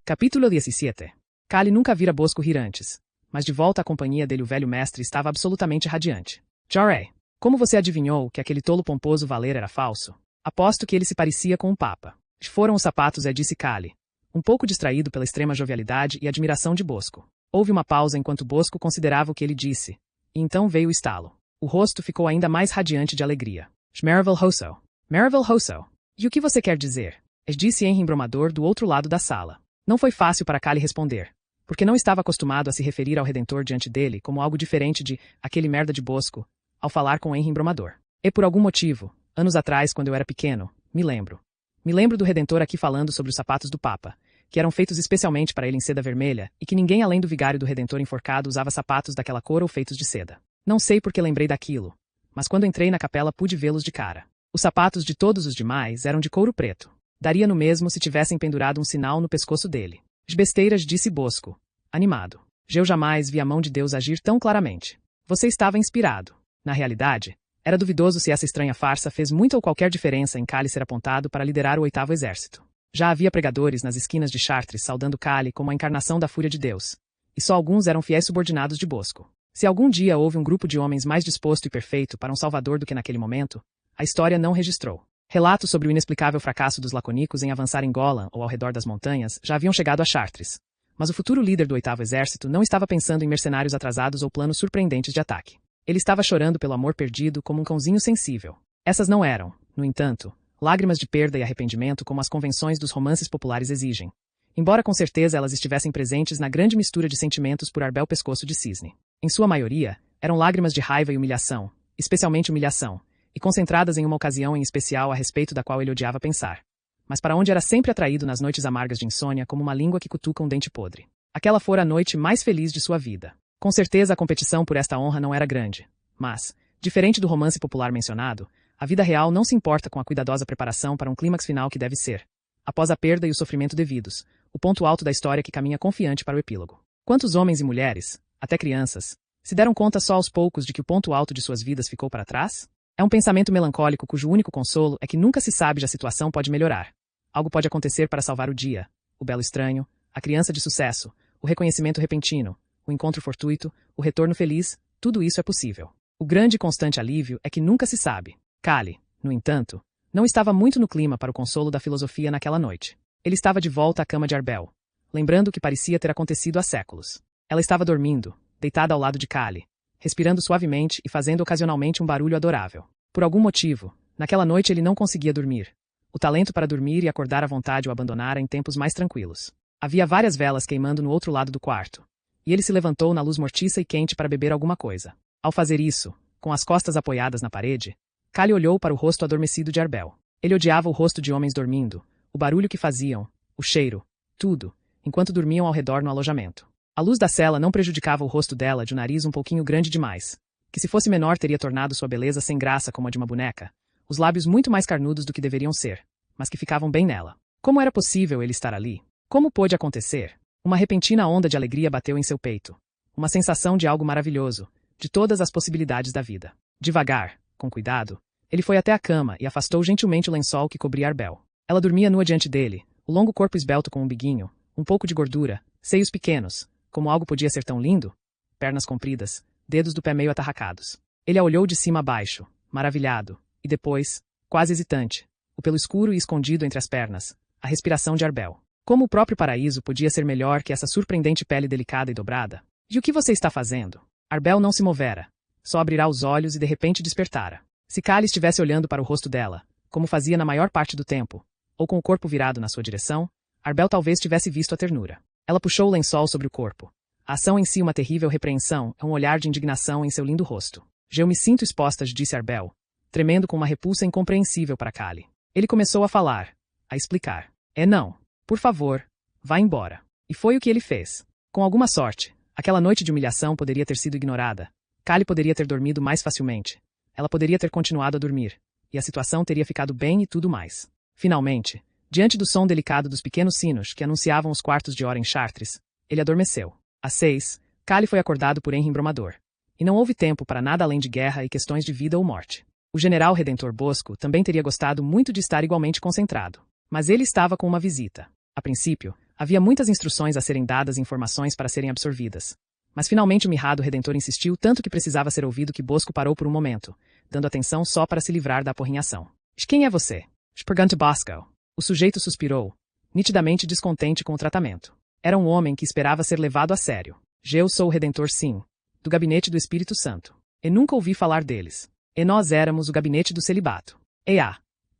Capítulo 17. Kali nunca vira Bosco rir antes, mas de volta à companhia dele o velho mestre estava absolutamente radiante. Joré, como você adivinhou que aquele tolo pomposo Valer era falso? Aposto que ele se parecia com um papa. Foram os sapatos, disse Kali, um pouco distraído pela extrema jovialidade e admiração de Bosco. Houve uma pausa enquanto Bosco considerava o que ele disse, e então veio o estalo. O rosto ficou ainda mais radiante de alegria. Merivale Hosso. Merivale Hosso. E o que você quer dizer? Disse Henry embromador do outro lado da sala. Não foi fácil para Kali responder, porque não estava acostumado a se referir ao Redentor diante dele como algo diferente de aquele merda de Bosco, ao falar com Henry embromador. E por algum motivo, anos atrás, quando eu era pequeno, me lembro do Redentor aqui falando sobre os sapatos do Papa, que eram feitos especialmente para ele em seda vermelha, e que ninguém além do vigário do Redentor enforcado usava sapatos daquela cor ou feitos de seda. Não sei por que lembrei daquilo, mas quando entrei na capela pude vê-los de cara. Os sapatos de todos os demais eram de couro preto. Daria no mesmo se tivessem pendurado um sinal no pescoço dele. As besteiras, disse Bosco, animado. Eu jamais vi a mão de Deus agir tão claramente. Você estava inspirado. Na realidade, era duvidoso se essa estranha farsa fez muita ou qualquer diferença em Kali ser apontado para liderar o 8º exército. Já havia pregadores nas esquinas de Chartres saudando Kali como a encarnação da fúria de Deus, e só alguns eram fiéis subordinados de Bosco. Se algum dia houve um grupo de homens mais disposto e perfeito para um salvador do que naquele momento, a história não registrou. Relatos sobre o inexplicável fracasso dos laconicos em avançar em Golan ou ao redor das montanhas já haviam chegado a Chartres, mas o futuro líder do 8º exército não estava pensando em mercenários atrasados ou planos surpreendentes de ataque. Ele estava chorando pelo amor perdido como um cãozinho sensível. Essas não eram, no entanto, lágrimas de perda e arrependimento como as convenções dos romances populares exigem, embora com certeza elas estivessem presentes na grande mistura de sentimentos por Arbel Pescoço de Cisne. Em sua maioria, eram lágrimas de raiva e humilhação, especialmente humilhação, e concentradas em uma ocasião em especial a respeito da qual ele odiava pensar, mas para onde era sempre atraído nas noites amargas de insônia como uma língua que cutuca um dente podre. Aquela fora a noite mais feliz de sua vida. Com certeza a competição por esta honra não era grande, mas, diferente do romance popular mencionado, a vida real não se importa com a cuidadosa preparação para um clímax final que deve ser, após a perda e o sofrimento devidos, o ponto alto da história que caminha confiante para o epílogo. Quantos homens e mulheres, até crianças, se deram conta só aos poucos de que o ponto alto de suas vidas ficou para trás? É um pensamento melancólico cujo único consolo é que nunca se sabe se a situação pode melhorar. Algo pode acontecer para salvar o dia, o belo estranho, a criança de sucesso, o reconhecimento repentino, o encontro fortuito, o retorno feliz, tudo isso é possível. O grande e constante alívio é que nunca se sabe. Kali, no entanto, não estava muito no clima para o consolo da filosofia naquela noite. Ele estava de volta à cama de Arbel, lembrando o que parecia ter acontecido há séculos. Ela estava dormindo, deitada ao lado de Kali, respirando suavemente e fazendo ocasionalmente um barulho adorável. Por algum motivo, naquela noite ele não conseguia dormir. O talento para dormir e acordar à vontade o abandonara em tempos mais tranquilos. Havia várias velas queimando no outro lado do quarto, e ele se levantou na luz mortiça e quente para beber alguma coisa. Ao fazer isso, com as costas apoiadas na parede, Kali olhou para o rosto adormecido de Arbel. Ele odiava o rosto de homens dormindo, o barulho que faziam, o cheiro, tudo, enquanto dormiam ao redor no alojamento. A luz da cela não prejudicava o rosto dela de um nariz um pouquinho grande demais, que se fosse menor teria tornado sua beleza sem graça como a de uma boneca, os lábios muito mais carnudos do que deveriam ser, mas que ficavam bem nela. Como era possível ele estar ali? Como pôde acontecer? Uma repentina onda de alegria bateu em seu peito. Uma sensação de algo maravilhoso, de todas as possibilidades da vida. Devagar, com cuidado, ele foi até a cama e afastou gentilmente o lençol que cobria Arbel. Ela dormia nua diante dele, o longo corpo esbelto com um biguinho, um pouco de gordura, seios pequenos. Como algo podia ser tão lindo? Pernas compridas, dedos do pé meio atarracados. Ele a olhou de cima a baixo, maravilhado, e depois, quase hesitante, o pelo escuro e escondido entre as pernas, a respiração de Arbel. Como o próprio paraíso podia ser melhor que essa surpreendente pele delicada e dobrada? E o que você está fazendo? Arbel não se movera. Só abrirá os olhos e de repente despertara. Se Kali estivesse olhando para o rosto dela, como fazia na maior parte do tempo, ou com o corpo virado na sua direção, Arbel talvez tivesse visto a ternura. Ela puxou o lençol sobre o corpo. A ação em si uma terrível repreensão, um olhar de indignação em seu lindo rosto. Eu me sinto exposta, disse Arbel, tremendo com uma repulsa incompreensível para Kali. Ele começou a falar, a explicar. Não. Por favor, vá embora. E foi o que ele fez. Com alguma sorte, aquela noite de humilhação poderia ter sido ignorada. Kali poderia ter dormido mais facilmente. Ela poderia ter continuado a dormir. E a situação teria ficado bem e tudo mais. Finalmente, diante do som delicado dos pequenos sinos que anunciavam os quartos de hora em Chartres, ele adormeceu. Às 6, Kali foi acordado por Henry embromador. E não houve tempo para nada além de guerra e questões de vida ou morte. O general Redentor Bosco também teria gostado muito de estar igualmente concentrado. Mas ele estava com uma visita. A princípio, Havia muitas instruções a serem dadas e informações para serem absorvidas. Mas finalmente o mirrado redentor insistiu tanto que precisava ser ouvido que Bosco parou por um momento, dando atenção só para se livrar da aporrinhação. Quem é você? Perguntou Bosco. O sujeito suspirou, nitidamente descontente com o tratamento. Era um homem que esperava ser levado a sério. Eu sou o Redentor sim, do gabinete do Espírito Santo. E nunca ouvi falar deles. E nós éramos o gabinete do celibato.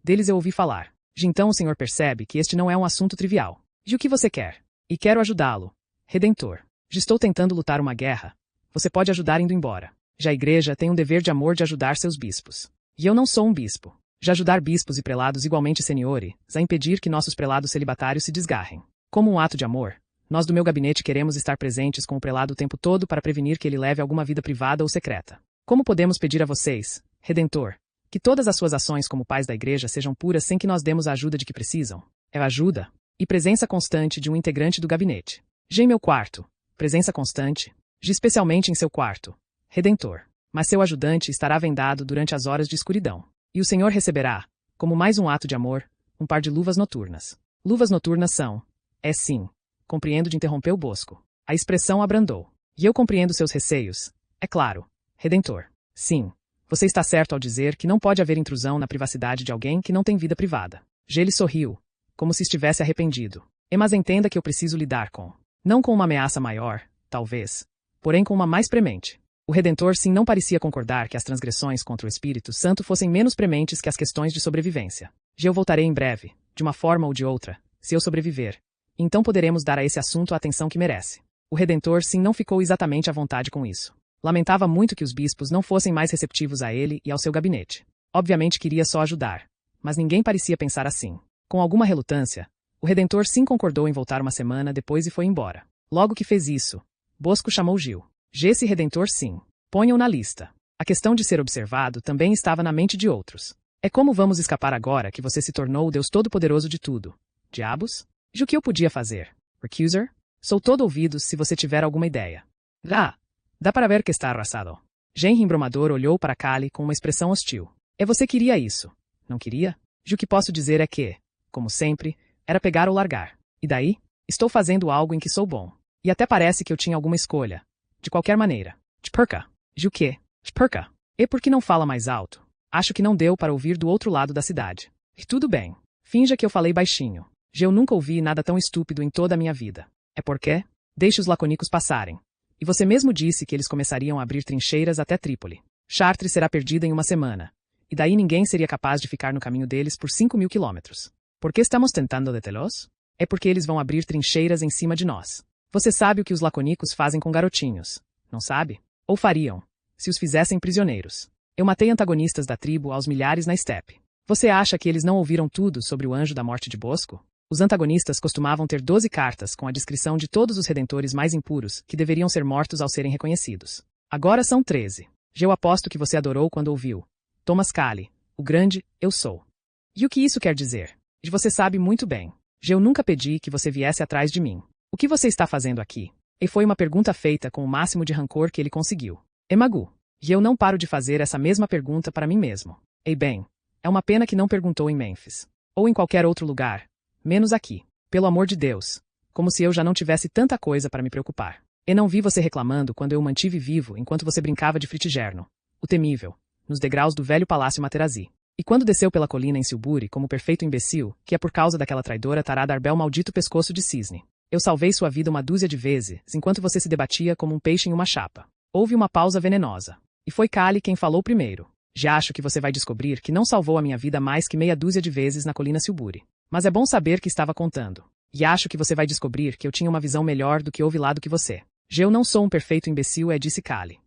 Deles eu ouvi falar. Então o senhor percebe que este não é um assunto trivial. E o que você quer? E quero ajudá-lo. Redentor. Estou tentando lutar uma guerra. Você pode ajudar indo embora. Já a igreja tem um dever de amor de ajudar seus bispos. E eu não sou um bispo. Já ajudar bispos e prelados igualmente seniores a impedir que nossos prelados celibatários se desgarrem. Como um ato de amor, nós do meu gabinete queremos estar presentes com o prelado o tempo todo para prevenir que ele leve alguma vida privada ou secreta. Como podemos pedir a vocês, Redentor, que todas as suas ações como pais da igreja sejam puras sem que nós demos a ajuda de que precisam? É a ajuda e presença constante de um integrante do gabinete. Em meu quarto. Presença constante. Especialmente em seu quarto. Redentor. Mas seu ajudante estará vendado durante as horas de escuridão. E o senhor receberá, como mais um ato de amor, um par de luvas noturnas. Luvas noturnas são. Sim. Compreendo de interrompeu Bosco. A expressão abrandou. E eu compreendo seus receios. É claro. Redentor. Sim. Você está certo ao dizer que não pode haver intrusão na privacidade de alguém que não tem vida privada. Ele sorriu, como se estivesse arrependido. Mas entenda que eu preciso lidar com. Não com uma ameaça maior, talvez, porém com uma mais premente. O Redentor sim não parecia concordar que as transgressões contra o Espírito Santo fossem menos prementes que as questões de sobrevivência. Eu voltarei em breve, de uma forma ou de outra, se eu sobreviver. Então poderemos dar a esse assunto a atenção que merece. O Redentor sim não ficou exatamente à vontade com isso. Lamentava muito que os bispos não fossem mais receptivos a ele e ao seu gabinete. Obviamente queria só ajudar, mas ninguém parecia pensar assim. Com alguma relutância, o Redentor sim concordou em voltar uma semana depois e foi embora. Logo que fez isso, Bosco chamou Gil. Esse Redentor sim. Ponham na lista. A questão de ser observado também estava na mente de outros. É como vamos escapar agora que você se tornou o Deus Todo-Poderoso de tudo. Diabos? E o que eu podia fazer? Recuser? Sou todo ouvidos se você tiver alguma ideia. Dá para ver que está arrasado. Genro Embromador olhou para Kali com uma expressão hostil. E você queria isso? Não queria? E o que posso dizer é que, como sempre, era pegar ou largar. E daí? Estou fazendo algo em que sou bom. E até parece que eu tinha alguma escolha. De qualquer maneira. Perca. E o quê? Perca. E por que não fala mais alto? Acho que não deu para ouvir do outro lado da cidade. E tudo bem. Finja que eu falei baixinho. Eu nunca ouvi nada tão estúpido em toda a minha vida. É porque? Deixe os laconicos passarem. E você mesmo disse que eles começariam a abrir trincheiras até Trípoli. Chartres será perdida em uma semana. E daí ninguém seria capaz de ficar no caminho deles por 5.000 quilômetros. Por que estamos tentando detê-los? É porque eles vão abrir trincheiras em cima de nós. Você sabe o que os laconicos fazem com garotinhos, não sabe? Ou fariam, se os fizessem prisioneiros. Eu matei antagonistas da tribo aos milhares na estepe. Você acha que eles não ouviram tudo sobre o anjo da morte de Bosco? Os antagonistas costumavam ter 12 cartas com a descrição de todos os redentores mais impuros que deveriam ser mortos ao serem reconhecidos. Agora são 13. Eu aposto que você adorou quando ouviu. Thomas Kali, o grande, eu sou. E o que isso quer dizer? E você sabe muito bem. Eu nunca pedi que você viesse atrás de mim. O que você está fazendo aqui? E foi uma pergunta feita com o máximo de rancor que ele conseguiu. Magu. E eu não paro de fazer essa mesma pergunta para mim mesmo. Bem, é uma pena que não perguntou em Memphis. Ou em qualquer outro lugar. Menos aqui. Pelo amor de Deus. Como se eu já não tivesse tanta coisa para me preocupar. E não vi você reclamando quando eu o mantive vivo enquanto você brincava de Fritigerno. O temível. Nos degraus do velho Palácio Materazzi. E quando desceu pela colina em Silbury como perfeito imbecil, que é por causa daquela traidora tarada Arbel maldito pescoço de cisne. Eu salvei sua vida uma dúzia de vezes, enquanto você se debatia como um peixe em uma chapa. Houve uma pausa venenosa. E foi Kali quem falou primeiro. Já acho que você vai descobrir que não salvou a minha vida mais que meia dúzia de vezes na colina Silbury. Mas é bom saber que estava contando. E acho que você vai descobrir que eu tinha uma visão melhor do que houve lá do que você. Eu não sou um perfeito imbecil, disse Kali.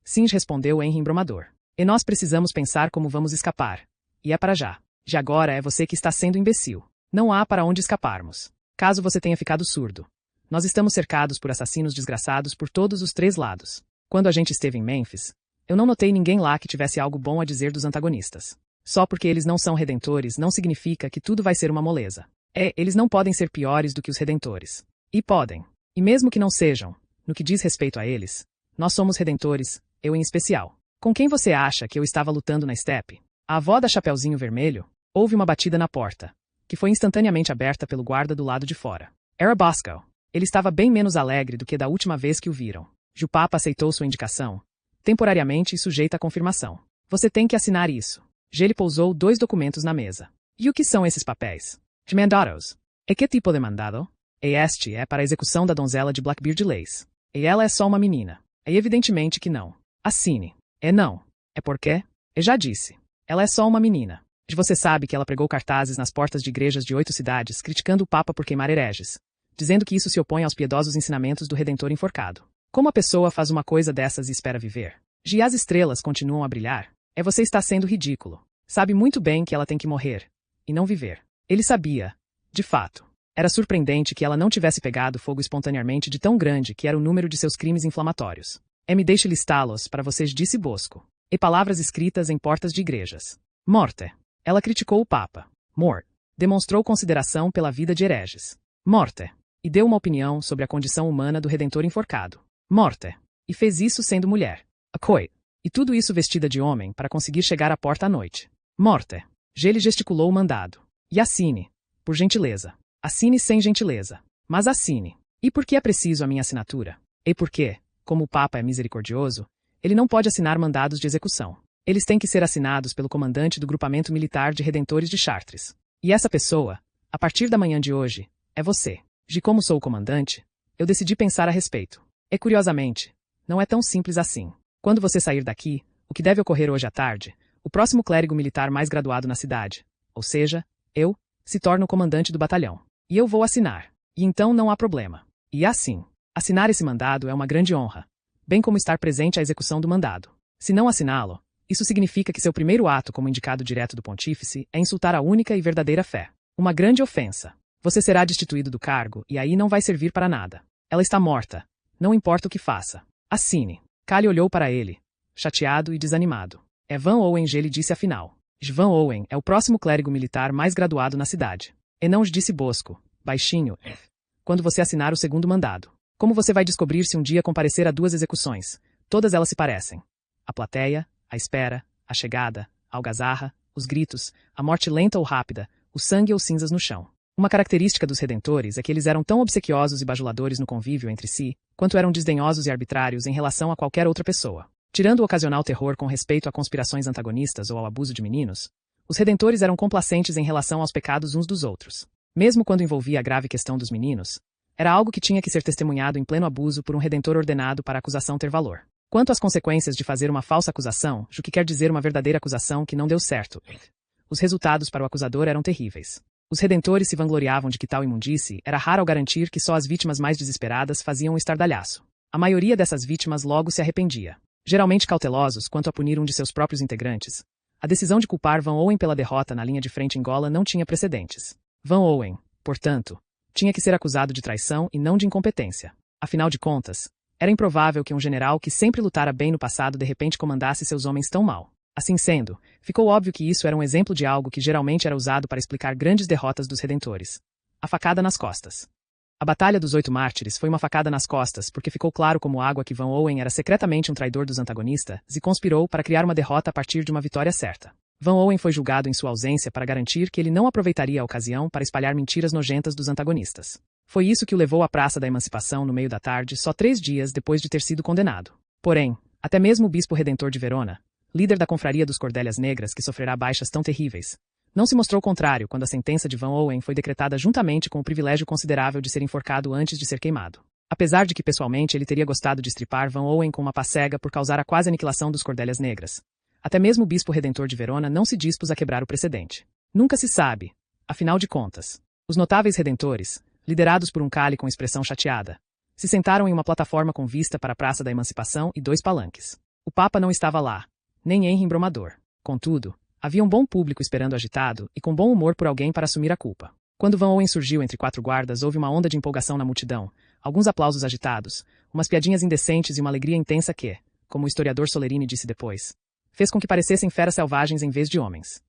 Sim, respondeu Henry Embromador. E nós precisamos pensar como vamos escapar. E é para já. Já agora é você que está sendo imbecil. Não há para onde escaparmos. Caso você tenha ficado surdo. Nós estamos cercados por assassinos desgraçados por todos os 3 lados. Quando a gente esteve em Memphis, eu não notei ninguém lá que tivesse algo bom a dizer dos antagonistas. Só porque eles não são redentores não significa que tudo vai ser uma moleza. Eles não podem ser piores do que os redentores. E podem. E mesmo que não sejam, no que diz respeito a eles, nós somos redentores, eu em especial. Com quem você acha que eu estava lutando na estepe? A avó da Chapeuzinho Vermelho? Houve uma batida na porta, que foi instantaneamente aberta pelo guarda do lado de fora. Era Bosco. Ele estava bem menos alegre do que da última vez que o viram. Jupapa aceitou sua indicação, temporariamente e sujeita à confirmação. Você tem que assinar isso. Gele pousou 2 documentos na mesa. E o que são esses papéis? De mandados. E que tipo de mandado? E este é para a execução da donzela de Blackbeard Lace. E ela é só uma menina. É evidentemente que não. Assine. É não. É porque? Eu já disse. Ela é só uma menina. E você sabe que ela pregou cartazes nas portas de igrejas de 8 cidades, criticando o Papa por queimar hereges, dizendo que isso se opõe aos piedosos ensinamentos do Redentor enforcado. Como a pessoa faz uma coisa dessas e espera viver? E as estrelas continuam a brilhar? Você está sendo ridículo. Sabe muito bem que ela tem que morrer. E não viver. Ele sabia. De fato. Era surpreendente que ela não tivesse pegado fogo espontaneamente de tão grande que era o número de seus crimes inflamatórios. Me deixe listá-los para vocês, disse Bosco. E palavras escritas em portas de igrejas. Morte. Ela criticou o Papa. Mort. Demonstrou consideração pela vida de hereges. Morte. E deu uma opinião sobre a condição humana do Redentor enforcado. Morte. E fez isso sendo mulher. Acoi. E tudo isso vestida de homem para conseguir chegar à porta à noite. Morte. Gele gesticulou o mandado. E assine. Por gentileza. Assine sem gentileza. Mas assine. E por que é preciso a minha assinatura? E por que, como o Papa é misericordioso, ele não pode assinar mandados de execução. Eles têm que ser assinados pelo comandante do grupamento militar de Redentores de Chartres. E essa pessoa, a partir da manhã de hoje, é você. De como sou o comandante, eu decidi pensar a respeito. E curiosamente, não é tão simples assim. Quando você sair daqui, o que deve ocorrer hoje à tarde, o próximo clérigo militar mais graduado na cidade, ou seja, eu, se torna o comandante do batalhão. E eu vou assinar. E então não há problema. E assim, assinar esse mandado é uma grande honra, bem como estar presente à execução do mandado. Se não assiná-lo, isso significa que seu primeiro ato como indicado direto do pontífice é insultar a única e verdadeira fé. Uma grande ofensa. Você será destituído do cargo e aí não vai servir para nada. Ela está morta. Não importa o que faça. Assine. Callie olhou para ele, chateado e desanimado. Van Owen, Gele disse afinal. Van Owen é o próximo clérigo militar mais graduado na cidade. E não disse Bosco, baixinho, quando você assinar o segundo mandado. Como você vai descobrir se um dia comparecer a 2 execuções? Todas elas se parecem. A plateia, a espera, a chegada, a algazarra, os gritos, a morte lenta ou rápida, o sangue ou cinzas no chão. Uma característica dos Redentores é que eles eram tão obsequiosos e bajuladores no convívio entre si, quanto eram desdenhosos e arbitrários em relação a qualquer outra pessoa. Tirando o ocasional terror com respeito a conspirações antagonistas ou ao abuso de meninos, os Redentores eram complacentes em relação aos pecados uns dos outros. Mesmo quando envolvia a grave questão dos meninos, era algo que tinha que ser testemunhado em pleno abuso por um Redentor ordenado para a acusação ter valor. Quanto às consequências de fazer uma falsa acusação, o que quer dizer uma verdadeira acusação que não deu certo, os resultados para o acusador eram terríveis. Os Redentores se vangloriavam de que tal imundície era rara ao garantir que só as vítimas mais desesperadas faziam um estardalhaço. A maioria dessas vítimas logo se arrependia. Geralmente cautelosos quanto a punir um de seus próprios integrantes, a decisão de culpar Van Owen pela derrota na linha de frente em Gola não tinha precedentes. Van Owen, portanto, tinha que ser acusado de traição e não de incompetência. Afinal de contas, era improvável que um general que sempre lutara bem no passado de repente comandasse seus homens tão mal. Assim sendo, ficou óbvio que isso era um exemplo de algo que geralmente era usado para explicar grandes derrotas dos Redentores. A facada nas costas. A Batalha dos 8 Mártires foi uma facada nas costas porque ficou claro como água que Van Owen era secretamente um traidor dos antagonistas e conspirou para criar uma derrota a partir de uma vitória certa. Van Owen foi julgado em sua ausência para garantir que ele não aproveitaria a ocasião para espalhar mentiras nojentas dos antagonistas. Foi isso que o levou à Praça da Emancipação no meio da tarde, só 3 dias depois de ter sido condenado. Porém, até mesmo o bispo redentor de Verona, líder da confraria dos Cordélias Negras que sofrerá baixas tão terríveis, não se mostrou contrário quando a sentença de Van Owen foi decretada juntamente com o privilégio considerável de ser enforcado antes de ser queimado. Apesar de que pessoalmente ele teria gostado de estripar Van Owen com uma pá cega por causar a quase aniquilação dos Cordélias Negras, até mesmo o bispo redentor de Verona não se dispôs a quebrar o precedente. Nunca se sabe, afinal de contas. Os notáveis redentores, liderados por um Callie com expressão chateada, se sentaram em uma plataforma com vista para a Praça da Emancipação e 2 palanques. O Papa não estava lá, nem Henry Embromador. Contudo, havia um bom público esperando agitado e com bom humor por alguém para assumir a culpa. Quando Van Owen surgiu entre 4 guardas, houve uma onda de empolgação na multidão, alguns aplausos agitados, umas piadinhas indecentes e uma alegria intensa que, como o historiador Solerini disse depois, fez com que parecessem feras selvagens em vez de homens.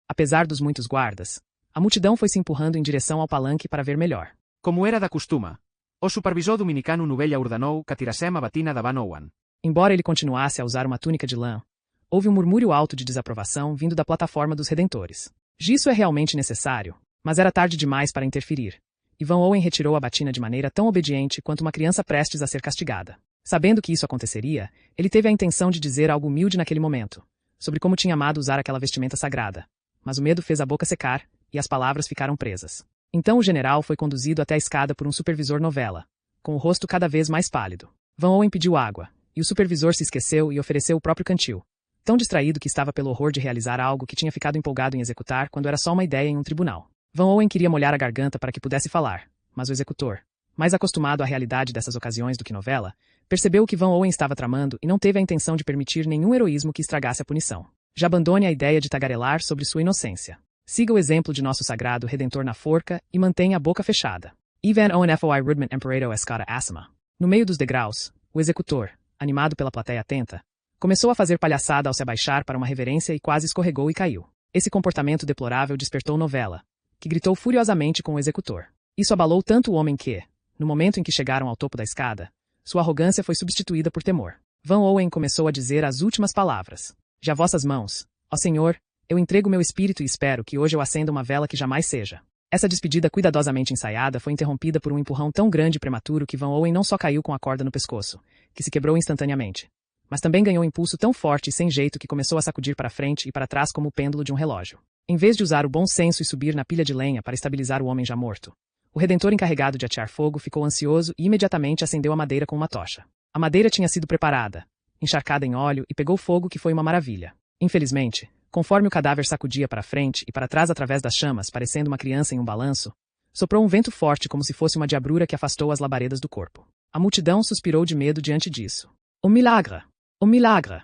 Apesar dos muitos guardas, a multidão foi se empurrando em direção ao palanque para ver melhor. Como era da costuma, o supervisor dominicano Novella ordenou que tirassem a batina da Van Owen. Embora ele continuasse a usar uma túnica de lã, houve um murmúrio alto de desaprovação vindo da plataforma dos Redentores. Isso é realmente necessário, mas era tarde demais para interferir, e Van Owen retirou a batina de maneira tão obediente quanto uma criança prestes a ser castigada. Sabendo que isso aconteceria, ele teve a intenção de dizer algo humilde naquele momento, sobre como tinha amado usar aquela vestimenta sagrada. Mas o medo fez a boca secar, e as palavras ficaram presas. Então o general foi conduzido até a escada por um supervisor novela, com o rosto cada vez mais pálido. Van Owen pediu água, e o supervisor se esqueceu e ofereceu o próprio cantil, tão distraído que estava pelo horror de realizar algo que tinha ficado empolgado em executar quando era só uma ideia em um tribunal. Van Owen queria molhar a garganta para que pudesse falar, mas o executor, mais acostumado à realidade dessas ocasiões do que novela, percebeu o que Van Owen estava tramando e não teve a intenção de permitir nenhum heroísmo que estragasse a punição. Já abandone a ideia de tagarelar sobre sua inocência. Siga o exemplo de nosso sagrado Redentor na forca e mantenha a boca fechada. Ivan Owen foi Rudman Emperador Escada Assima. No meio dos degraus, o executor, animado pela plateia atenta, começou a fazer palhaçada ao se abaixar para uma reverência e quase escorregou e caiu. Esse comportamento deplorável despertou Novela, que gritou furiosamente com o executor. Isso abalou tanto o homem que, no momento em que chegaram ao topo da escada, sua arrogância foi substituída por temor. Van Owen começou a dizer as últimas palavras. Já vossas mãos, ó Senhor, eu entrego meu espírito e espero que hoje eu acenda uma vela que jamais seja. Essa despedida cuidadosamente ensaiada foi interrompida por um empurrão tão grande e prematuro que Van Owen não só caiu com a corda no pescoço, que se quebrou instantaneamente, mas também ganhou um impulso tão forte e sem jeito que começou a sacudir para frente e para trás como o pêndulo de um relógio. Em vez de usar o bom senso e subir na pilha de lenha para estabilizar o homem já morto, o redentor encarregado de atear fogo ficou ansioso e imediatamente acendeu a madeira com uma tocha. A madeira tinha sido preparada, encharcada em óleo e pegou fogo que foi uma maravilha. Infelizmente, conforme o cadáver sacudia para frente e para trás através das chamas, parecendo uma criança em um balanço, soprou um vento forte como se fosse uma diabrura que afastou as labaredas do corpo. A multidão suspirou de medo diante disso. O milagre! O milagre!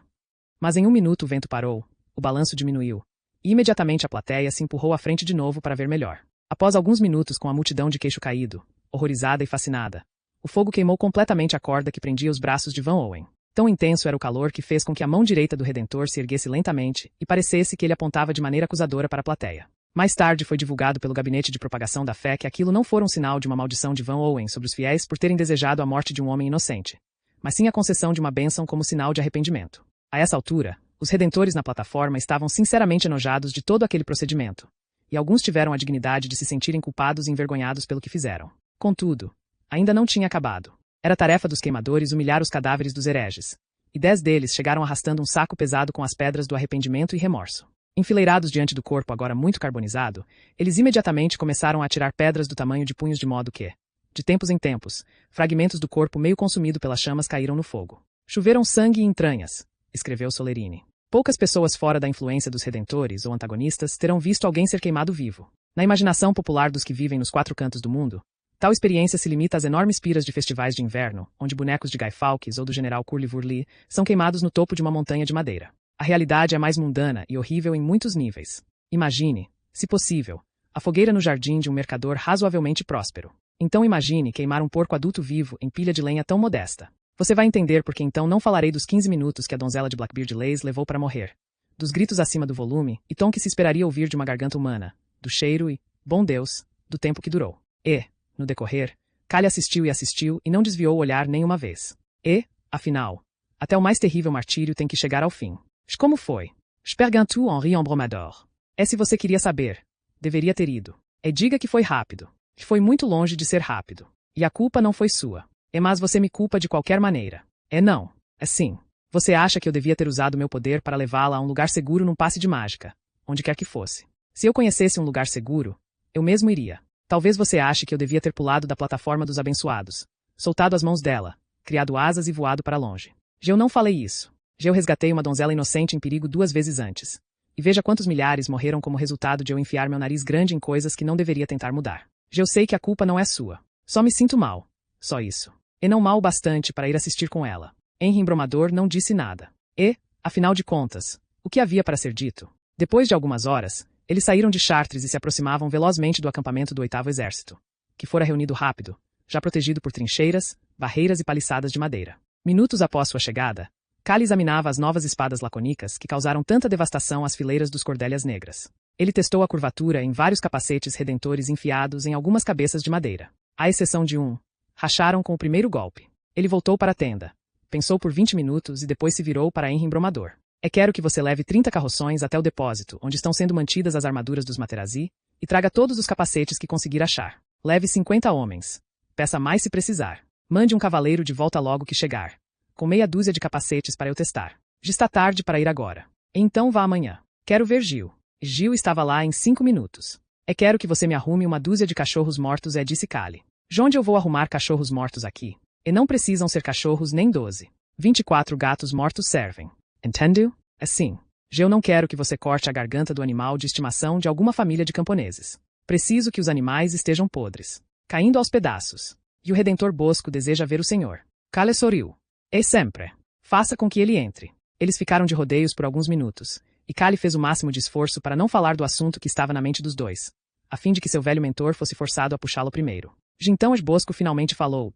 Mas em um minuto o vento parou, o balanço diminuiu, e imediatamente a plateia se empurrou à frente de novo para ver melhor. Após alguns minutos com a multidão de queixo caído, horrorizada e fascinada, o fogo queimou completamente a corda que prendia os braços de Van Owen. Tão intenso era o calor que fez com que a mão direita do Redentor se erguesse lentamente e parecesse que ele apontava de maneira acusadora para a plateia. Mais tarde foi divulgado pelo Gabinete de Propagação da Fé que aquilo não fora um sinal de uma maldição de Van Owen sobre os fiéis por terem desejado a morte de um homem inocente, mas sim a concessão de uma bênção como sinal de arrependimento. A essa altura, os redentores na plataforma estavam sinceramente enojados de todo aquele procedimento, e alguns tiveram a dignidade de se sentirem culpados e envergonhados pelo que fizeram. Contudo, ainda não tinha acabado. Era tarefa dos queimadores humilhar os cadáveres dos hereges, e 10 deles chegaram arrastando um saco pesado com as pedras do arrependimento e remorso. Enfileirados diante do corpo agora muito carbonizado, eles imediatamente começaram a atirar pedras do tamanho de punhos de modo que, de tempos em tempos, fragmentos do corpo meio consumido pelas chamas caíram no fogo. Choveram sangue e entranhas, escreveu Solerini. Poucas pessoas fora da influência dos redentores ou antagonistas terão visto alguém ser queimado vivo. Na imaginação popular dos que vivem nos 4 cantos do mundo, tal experiência se limita às enormes piras de festivais de inverno, onde bonecos de Guy Fawkes ou do general Curly-Vurly são queimados no topo de uma montanha de madeira. A realidade é mais mundana e horrível em muitos níveis. Imagine, se possível, a fogueira no jardim de um mercador razoavelmente próspero. Então imagine queimar um porco adulto vivo em pilha de lenha tão modesta. Você vai entender porque então não falarei dos 15 minutos que a donzela de Blackbeard Lace levou para morrer, dos gritos acima do volume e tom que se esperaria ouvir de uma garganta humana, do cheiro e, bom Deus, do tempo que durou. E, no decorrer, Callie assistiu e não desviou o olhar nem uma vez. E, afinal, até o mais terrível martírio tem que chegar ao fim. Como foi? Spergantu Henri Embromador. É se você queria saber. Deveria ter ido. E diga que foi rápido. Que foi muito longe de ser rápido. E a culpa não foi sua. Mas você me culpa de qualquer maneira. Não. É sim. Você acha que eu devia ter usado meu poder para levá-la a um lugar seguro num passe de mágica, onde quer que fosse. Se eu conhecesse um lugar seguro, eu mesmo iria. Talvez você ache que eu devia ter pulado da plataforma dos abençoados, soltado as mãos dela, criado asas e voado para longe. Eu não falei isso. Eu resgatei uma donzela inocente em perigo 2 vezes antes. E veja quantos milhares morreram como resultado de eu enfiar meu nariz grande em coisas que não deveria tentar mudar. Eu sei que a culpa não é sua. Só me sinto mal. Só isso. E não mal o bastante para ir assistir com ela. Henri Embromador não disse nada. E, afinal de contas, o que havia para ser dito? Depois de algumas horas, eles saíram de Chartres e se aproximavam velozmente do acampamento do 8º Exército, que fora reunido rápido, já protegido por trincheiras, barreiras e paliçadas de madeira. Minutos após sua chegada, Callie examinava as novas espadas laconicas que causaram tanta devastação às fileiras dos Cordélias Negras. Ele testou a curvatura em vários capacetes redentores enfiados em algumas cabeças de madeira. À exceção de um, racharam com o primeiro golpe. Ele voltou para a tenda. Pensou por 20 minutos e depois se virou para Henri Embromador. Quero que você leve 30 carroções até o depósito, onde estão sendo mantidas as armaduras dos Materazzi, e traga todos os capacetes que conseguir achar. Leve 50 homens. Peça mais se precisar. Mande um cavaleiro de volta logo que chegar. Com meia dúzia de capacetes para eu testar. Já está tarde para ir agora. Então vá amanhã. Quero ver Gil. Gil estava lá em 5 minutos. Quero que você me arrume uma dúzia de cachorros mortos, disse Callie. Onde eu vou arrumar cachorros mortos aqui? E não precisam ser cachorros nem 12. 24 gatos mortos servem. Entendeu? Sim. Eu não quero que você corte a garganta do animal de estimação de alguma família de camponeses. Preciso que os animais estejam podres, caindo aos pedaços. E o Redentor Bosco deseja ver o senhor. Callie sorriu. E sempre. Faça com que ele entre. Eles ficaram de rodeios por alguns minutos, e Callie fez o máximo de esforço para não falar do assunto que estava na mente dos dois, a fim de que seu velho mentor fosse forçado a puxá-lo primeiro. Então Bosco finalmente falou,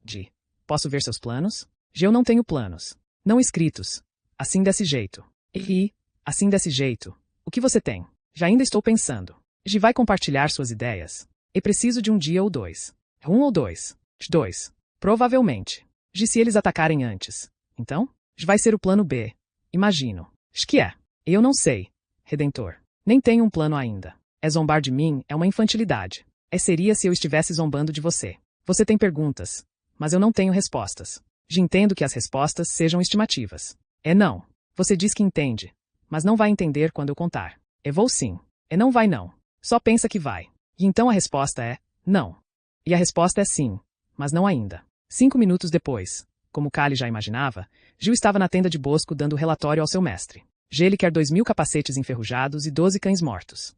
posso ver seus planos? Eu não tenho planos. Não escritos. Assim desse jeito. Assim desse jeito. O que você tem? Já ainda estou pensando. Vai compartilhar suas ideias. E preciso de um dia ou dois. 1 ou 2. 2. Provavelmente. Se eles atacarem antes. Então? Vai ser o plano B. Imagino. Que é? Eu não sei. Redentor. Nem tenho um plano ainda. Zombar de mim é uma infantilidade. Seria se eu estivesse zombando de você. Você tem perguntas. Mas eu não tenho respostas. Entendo que as respostas sejam estimativas. Não. Você diz que entende. Mas não vai entender quando eu contar. Vou sim. Não vai não. Só pensa que vai. E então a resposta é, não. E a resposta é sim. Mas não ainda. 5 minutos depois, como Callie já imaginava, Gil estava na tenda de Bosco dando relatório ao seu mestre. Ele quer 2.000 capacetes enferrujados e 12 cães mortos.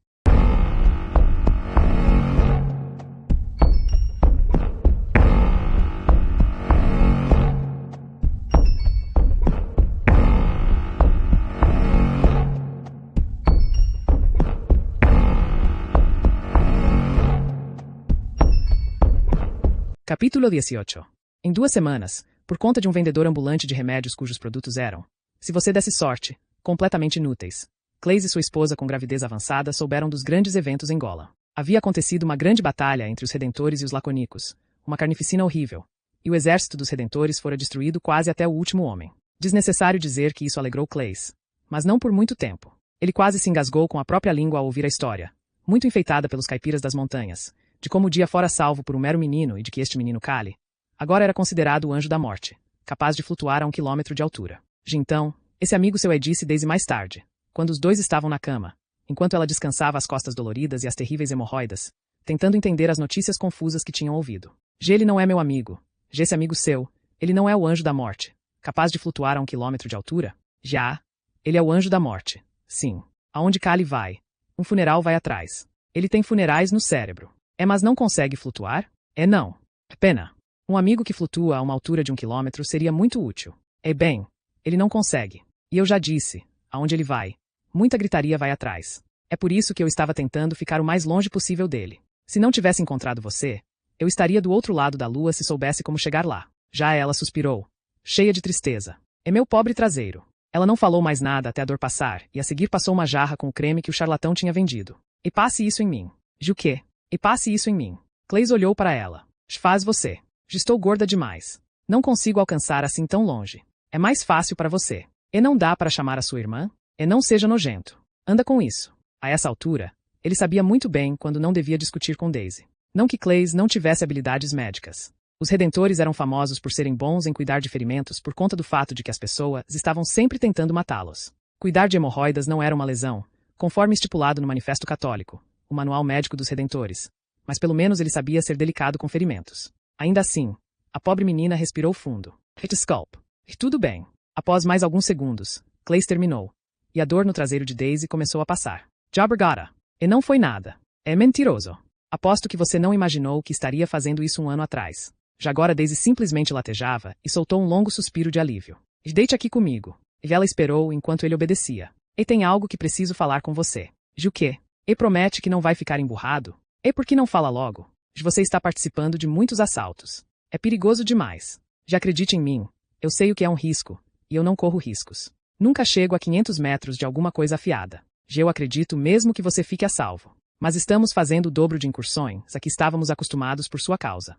Capítulo 18. Em 2 semanas, por conta de um vendedor ambulante de remédios cujos produtos eram, se você desse sorte, completamente inúteis, Clays e sua esposa com gravidez avançada souberam dos grandes eventos em Gola. Havia acontecido uma grande batalha entre os Redentores e os Laconicos, uma carnificina horrível, e o exército dos Redentores fora destruído quase até o último homem. Desnecessário dizer que isso alegrou Clays, mas não por muito tempo. Ele quase se engasgou com a própria língua ao ouvir a história, muito enfeitada pelos caipiras das montanhas, de como o dia fora salvo por um mero menino e de que este menino Callie agora era considerado o anjo da morte, capaz de flutuar a 1 quilômetro de altura. Então, esse amigo seu disse desde mais tarde, quando os dois estavam na cama, enquanto ela descansava as costas doloridas e as terríveis hemorroidas, tentando entender as notícias confusas que tinham ouvido. Ele não é meu amigo. Esse amigo seu, ele não é o anjo da morte, capaz de flutuar a 1 quilômetro de altura? Já. Ele é o anjo da morte. Sim. Aonde Callie vai, um funeral vai atrás. Ele tem funerais no cérebro. Mas não consegue flutuar? Não. Pena. Um amigo que flutua a uma altura de 1 quilômetro seria muito útil. Bem, ele não consegue. E eu já disse, aonde ele vai, muita gritaria vai atrás. Por isso que eu estava tentando ficar o mais longe possível dele. Se não tivesse encontrado você, eu estaria do outro lado da lua se soubesse como chegar lá. Já ela suspirou, cheia de tristeza. Meu pobre traseiro. Ela não falou mais nada até a dor passar, e a seguir passou uma jarra com o creme que o charlatão tinha vendido. E passe isso em mim. O quê? E passe isso em mim. Clays olhou para ela. Faz você. Estou gorda demais. Não consigo alcançar assim tão longe. É mais fácil para você. E não dá para chamar a sua irmã? E não seja nojento. Anda com isso. A essa altura, ele sabia muito bem quando não devia discutir com Daisy. Não que Clays não tivesse habilidades médicas. Os Redentores eram famosos por serem bons em cuidar de ferimentos por conta do fato de que as pessoas estavam sempre tentando matá-los. Cuidar de hemorroidas não era uma lesão, conforme estipulado no Manifesto Católico, o manual médico dos Redentores, mas pelo menos ele sabia ser delicado com ferimentos. Ainda assim, a pobre menina respirou fundo. Desculpe. Tudo bem. Após mais alguns segundos, Clays terminou, e a dor no traseiro de Daisy começou a passar. Obrigada. E não foi nada. É mentiroso. Aposto que você não imaginou que estaria fazendo isso 1 ano atrás. Já agora Daisy simplesmente latejava e soltou um longo suspiro de alívio. Deite aqui comigo. E ela esperou enquanto ele obedecia. E tem algo que preciso falar com você. O quê? E promete que não vai ficar emburrado? E por que não fala logo? Você está participando de muitos assaltos. É perigoso demais. Já acredite em mim. Eu sei o que é um risco, e eu não corro riscos. Nunca chego a 500 metros de alguma coisa afiada. Eu acredito mesmo que você fique a salvo. Mas estamos fazendo o dobro de incursões a que estávamos acostumados por sua causa.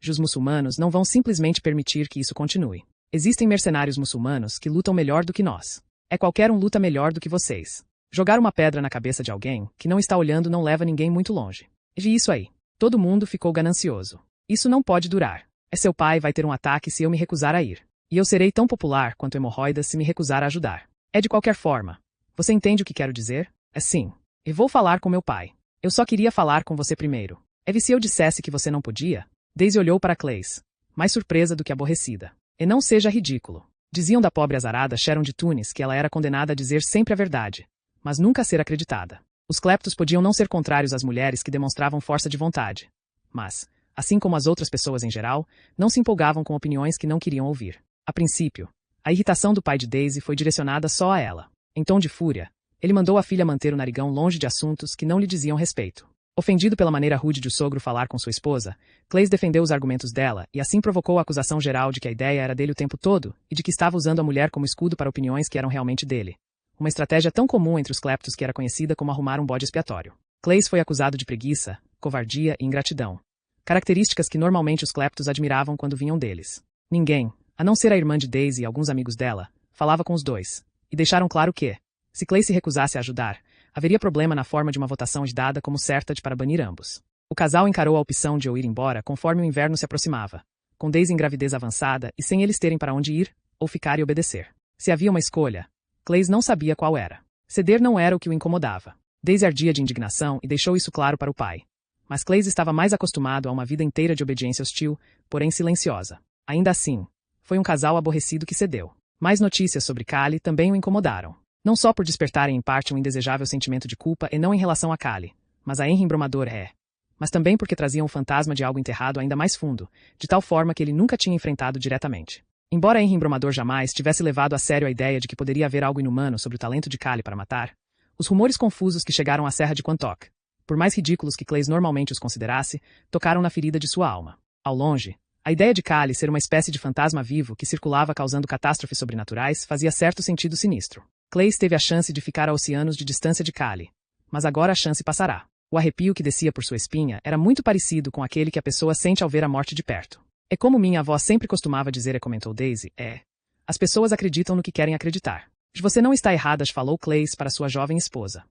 Os muçulmanos não vão simplesmente permitir que isso continue. Existem mercenários muçulmanos que lutam melhor do que nós. Qualquer um luta melhor do que vocês. Jogar uma pedra na cabeça de alguém que não está olhando não leva ninguém muito longe. E isso aí. Todo mundo ficou ganancioso. Isso não pode durar. Seu pai vai ter um ataque se eu me recusar a ir. E eu serei tão popular quanto hemorroidas se me recusar a ajudar. De qualquer forma. Você entende o que quero dizer? Sim. Eu vou falar com meu pai. Eu só queria falar com você primeiro. Se eu dissesse que você não podia? Daisy olhou para Clace, mais surpresa do que aborrecida. E não seja ridículo. Diziam da pobre azarada Sharon de Tunis que ela era condenada a dizer sempre a verdade, mas nunca a ser acreditada. Os cleptos podiam não ser contrários às mulheres que demonstravam força de vontade. Mas, assim como as outras pessoas em geral, não se empolgavam com opiniões que não queriam ouvir. A princípio, a irritação do pai de Daisy foi direcionada só a ela. Em tom de fúria, ele mandou a filha manter o narigão longe de assuntos que não lhe diziam respeito. Ofendido pela maneira rude de o sogro falar com sua esposa, Clace defendeu os argumentos dela e assim provocou a acusação geral de que a ideia era dele o tempo todo e de que estava usando a mulher como escudo para opiniões que eram realmente dele. Uma estratégia tão comum entre os cleptos que era conhecida como arrumar um bode expiatório. Clace foi acusado de preguiça, covardia e ingratidão. Características que normalmente os cleptos admiravam quando vinham deles. Ninguém, a não ser a irmã de Daisy e alguns amigos dela, falava com os dois, e deixaram claro que, se Clace se recusasse a ajudar, haveria problema na forma de uma votação dada como certa para banir ambos. O casal encarou a opção de ou ir embora conforme o inverno se aproximava, com Daisy em gravidez avançada e sem eles terem para onde ir, ou ficar e obedecer. Se havia uma escolha, Clace não sabia qual era. Ceder não era o que o incomodava. Daisy ardia de indignação e deixou isso claro para o pai. Mas Clace estava mais acostumado a uma vida inteira de obediência hostil, porém silenciosa. Ainda assim, foi um casal aborrecido que cedeu. Mais notícias sobre Callie também o incomodaram. Não só por despertarem em parte um indesejável sentimento de culpa e não em relação a Callie, mas a Henry Embromador mas também porque traziam o fantasma de algo enterrado ainda mais fundo, de tal forma que ele nunca tinha enfrentado diretamente. Embora Henry Embromador jamais tivesse levado a sério a ideia de que poderia haver algo inumano sobre o talento de Callie para matar, os rumores confusos que chegaram à Serra de Quantock, por mais ridículos que Clace normalmente os considerasse, tocaram na ferida de sua alma. Ao longe, a ideia de Callie ser uma espécie de fantasma vivo que circulava causando catástrofes sobrenaturais fazia certo sentido sinistro. Clace teve a chance de ficar a oceanos de distância de Callie, mas agora a chance passará. O arrepio que descia por sua espinha era muito parecido com aquele que a pessoa sente ao ver a morte de perto. É como minha avó sempre costumava dizer, comentou Daisy, as pessoas acreditam no que querem acreditar. Você não está errada, falou Clace para sua jovem esposa.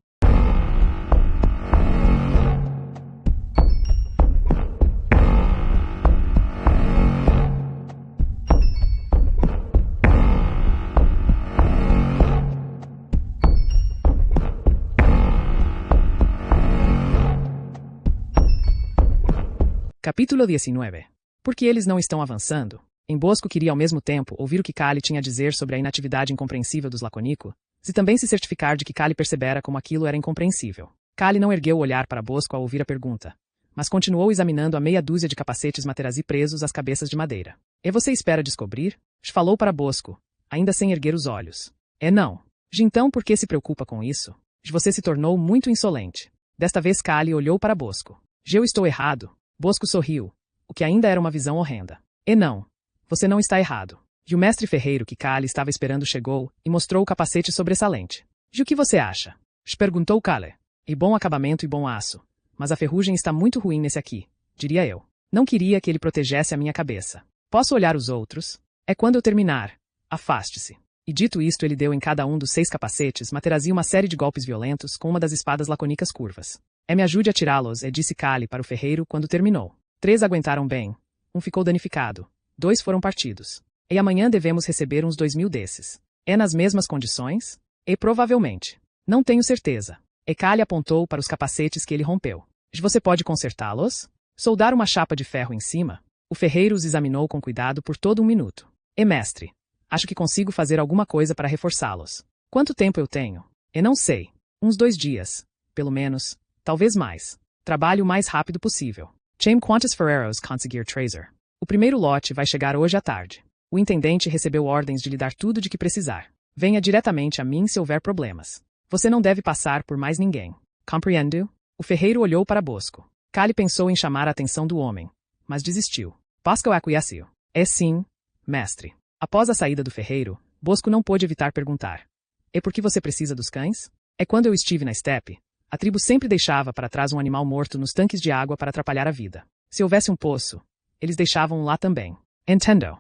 Capítulo 19. Por que eles não estão avançando? Bosco queria ao mesmo tempo ouvir o que Callie tinha a dizer sobre a inatividade incompreensível dos Lacônicos, e também se certificar de que Callie percebera como aquilo era incompreensível. Callie não ergueu o olhar para Bosco ao ouvir a pergunta, mas continuou examinando a meia dúzia de capacetes Materazzi presos às cabeças de madeira. E você espera descobrir? Falou para Bosco, ainda sem erguer os olhos. Não. Então por que se preocupa com isso? Você se tornou muito insolente. Desta vez Callie olhou para Bosco. Eu estou errado. Bosco sorriu, o que ainda era uma visão horrenda. Não. Você não está errado. E o mestre ferreiro que Callie estava esperando chegou e mostrou o capacete sobressalente. O que você acha? Perguntou Callie. E bom acabamento e bom aço. Mas a ferrugem está muito ruim nesse aqui, diria eu. Não queria que ele protegesse a minha cabeça. Posso olhar os outros? Quando eu terminar. Afaste-se. E dito isto ele deu em cada um dos 6 capacetes Materazzi uma série de golpes violentos com uma das espadas lacônicas curvas. Me ajude a tirá-los, disse Callie para o ferreiro quando terminou. 3 aguentaram bem. 1 ficou danificado. 2 foram partidos. E amanhã devemos receber uns 2.000 desses. Nas mesmas condições? Provavelmente. Não tenho certeza. Callie apontou para os capacetes que ele rompeu. Você pode consertá-los? Soldar uma chapa de ferro em cima? O ferreiro os examinou com cuidado por todo 1 minuto. Mestre, acho que consigo fazer alguma coisa para reforçá-los. Quanto tempo eu tenho? Não sei. Uns 2 dias. Pelo menos. Talvez mais. Trabalhe o mais rápido possível. Chame quantos ferreiros conseguir trazer. O primeiro lote vai chegar hoje à tarde. O intendente recebeu ordens de lhe dar tudo de que precisar. Venha diretamente a mim se houver problemas. Você não deve passar por mais ninguém. Compreendo? O ferreiro olhou para Bosco. Callie pensou em chamar a atenção do homem, mas desistiu. Bosco acquiesceu. Sim, mestre. Após a saída do ferreiro, Bosco não pôde evitar perguntar. Por que você precisa dos cães? Quando eu estive na estepe, a tribo sempre deixava para trás um animal morto nos tanques de água para atrapalhar a vida. Se houvesse um poço, eles deixavam lá também. Entendo.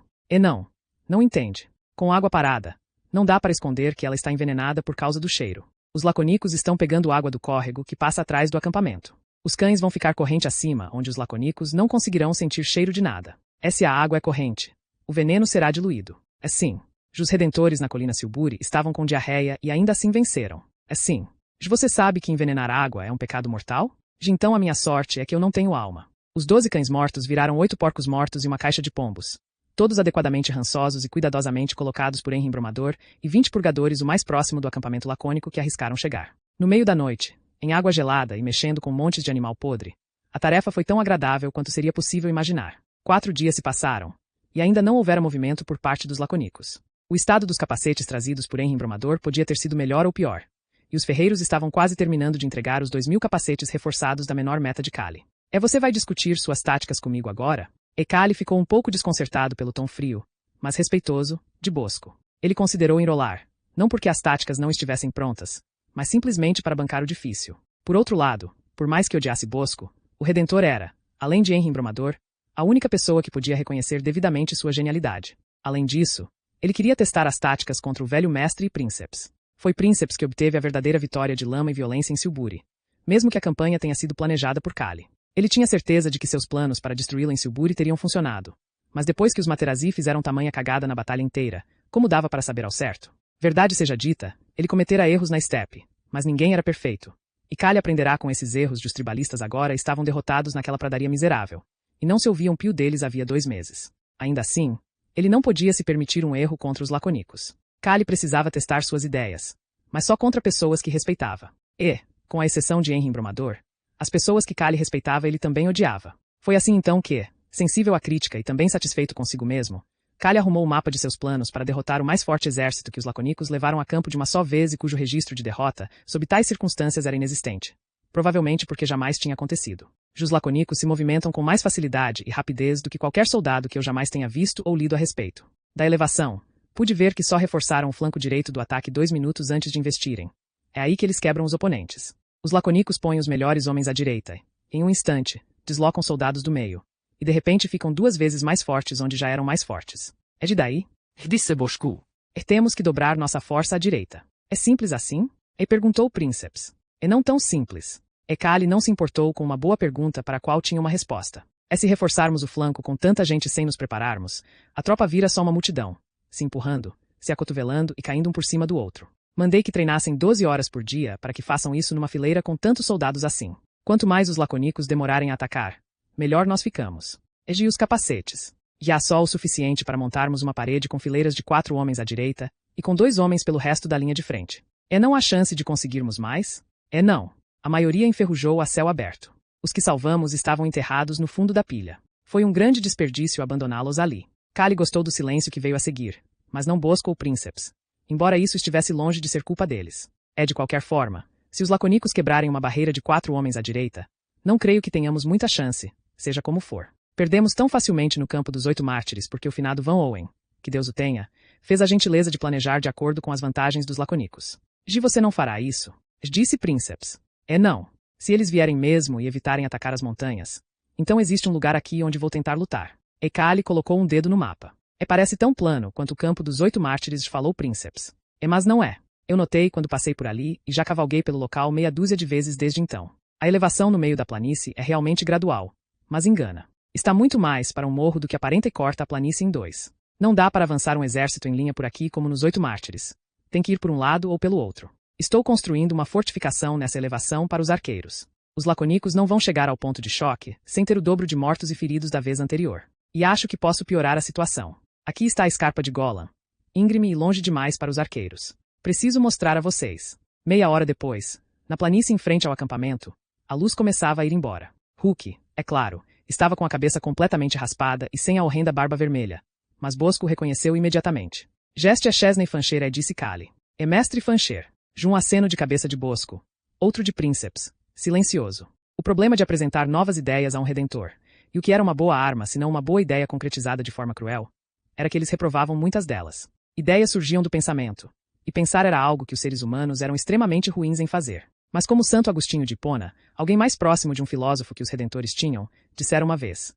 Não entende. Com água parada, não dá para esconder que ela está envenenada por causa do cheiro. Os lacônicos estão pegando água do córrego que passa atrás do acampamento. Os cães vão ficar corrente acima, onde os laconicos não conseguirão sentir cheiro de nada. Se a água é corrente, o veneno será diluído. Sim. Os redentores na colina Silburi estavam com diarreia e ainda assim venceram. Sim. Você sabe que envenenar água é um pecado mortal? Então a minha sorte é que eu não tenho alma. Os 12 cães mortos viraram 8 porcos mortos e uma caixa de pombos. Todos adequadamente rançosos e cuidadosamente colocados por Henry Embromador e 20 purgadores o mais próximo do acampamento lacônico que arriscaram chegar. No meio da noite, em água gelada e mexendo com montes de animal podre, a tarefa foi tão agradável quanto seria possível imaginar. 4 dias se passaram, e ainda não houvera movimento por parte dos laconicos. O estado dos capacetes trazidos por Henry Embromador podia ter sido melhor ou pior, e os ferreiros estavam quase terminando de entregar os 2.000 capacetes reforçados da menor meta de Kali. Você vai discutir suas táticas comigo agora? E Kali ficou um pouco desconcertado pelo tom frio, mas respeitoso, de Bosco. Ele considerou enrolar, não porque as táticas não estivessem prontas, mas simplesmente para bancar o difícil. Por outro lado, por mais que odiasse Bosco, o Redentor era, além de Henry Embromador, a única pessoa que podia reconhecer devidamente sua genialidade. Além disso, ele queria testar as táticas contra o velho mestre e Princeps. Foi Princeps que obteve a verdadeira vitória de lama e violência em Silburi, mesmo que a campanha tenha sido planejada por Kali. Ele tinha certeza de que seus planos para destruí-la em Silburi teriam funcionado, mas depois que os Materazzi fizeram tamanha cagada na batalha inteira, como dava para saber ao certo? Verdade seja dita, ele cometera erros na estepe, mas ninguém era perfeito. E Kali aprenderá com esses erros de os tribalistas agora estavam derrotados naquela pradaria miserável, e não se ouvia um pio deles havia 2 meses. Ainda assim, ele não podia se permitir um erro contra os laconicos. Kali precisava testar suas ideias, mas só contra pessoas que respeitava. E, com a exceção de Henry Embromador, as pessoas que Kali respeitava ele também odiava. Foi assim então que, sensível à crítica e também satisfeito consigo mesmo, Kali arrumou o mapa de seus planos para derrotar o mais forte exército que os laconicos levaram a campo de uma só vez e cujo registro de derrota, sob tais circunstâncias, era inexistente. Provavelmente porque jamais tinha acontecido. Os laconicos se movimentam com mais facilidade e rapidez do que qualquer soldado que eu jamais tenha visto ou lido a respeito. Da elevação, pude ver que só reforçaram o flanco direito do ataque 2 minutos antes de investirem. É aí que eles quebram os oponentes. Os laconicos põem os melhores homens à direita. Em um instante, deslocam soldados do meio. E de repente ficam 2 vezes mais fortes onde já eram mais fortes. É de daí? Disse Bosco. Temos que dobrar nossa força à direita. É simples assim? Perguntou Princeps. É não tão simples. Kali não se importou com uma boa pergunta para a qual tinha uma resposta. Se reforçarmos o flanco com tanta gente sem nos prepararmos, a tropa vira só uma multidão, se empurrando, se acotovelando e caindo um por cima do outro. Mandei que treinassem 12 horas por dia para que façam isso numa fileira com tantos soldados assim. Quanto mais os laconicos demorarem a atacar, melhor nós ficamos. E os capacetes. E há só o suficiente para montarmos uma parede com fileiras de 4 homens à direita e com 2 homens pelo resto da linha de frente. Não há chance de conseguirmos mais? Não. A maioria enferrujou a céu aberto. Os que salvamos estavam enterrados no fundo da pilha. Foi um grande desperdício abandoná-los ali. Kali gostou do silêncio que veio a seguir, mas não Bosco ou Princeps, embora isso estivesse longe de ser culpa deles. De qualquer forma, se os laconicos quebrarem uma barreira de 4 homens à direita, não creio que tenhamos muita chance, seja como for. Perdemos tão facilmente no campo dos 8 mártires porque o finado Van Owen, que Deus o tenha, fez a gentileza de planejar de acordo com as vantagens dos laconicos. Você não fará isso? Disse Princeps. Não. Se eles vierem mesmo e evitarem atacar as montanhas, então existe um lugar aqui onde vou tentar lutar. Kali colocou um dedo no mapa. Parece tão plano quanto o campo dos 8 mártires, falou Princeps. Mas não é. Eu notei quando passei por ali e já cavalguei pelo local meia dúzia de vezes desde então. A elevação no meio da planície é realmente gradual, mas engana. Está muito mais para um morro do que aparenta e corta a planície em 2. Não dá para avançar um exército em linha por aqui como nos 8 mártires. Tem que ir por um lado ou pelo outro. Estou construindo uma fortificação nessa elevação para os arqueiros. Os laconicos não vão chegar ao ponto de choque sem ter o dobro de mortos e feridos da vez anterior. E acho que posso piorar a situação. Aqui está a escarpa de Golan, íngreme e longe demais para os arqueiros. Preciso mostrar a vocês. Meia hora depois, na planície em frente ao acampamento, a luz começava a ir embora. Hulk, é claro, estava com a cabeça completamente raspada e sem a horrenda barba vermelha, mas Bosco o reconheceu imediatamente. Geste a Chesney Fancher, disse Kali. Mestre Fancher. Um aceno de cabeça de Bosco. Outro de Princeps, silencioso. O problema de apresentar novas ideias a um redentor, e o que era uma boa arma se não uma boa ideia concretizada de forma cruel, era que eles reprovavam muitas delas. Ideias surgiam do pensamento, e pensar era algo que os seres humanos eram extremamente ruins em fazer. Mas como Santo Agostinho de Hipona, alguém mais próximo de um filósofo que os redentores tinham, dissera uma vez: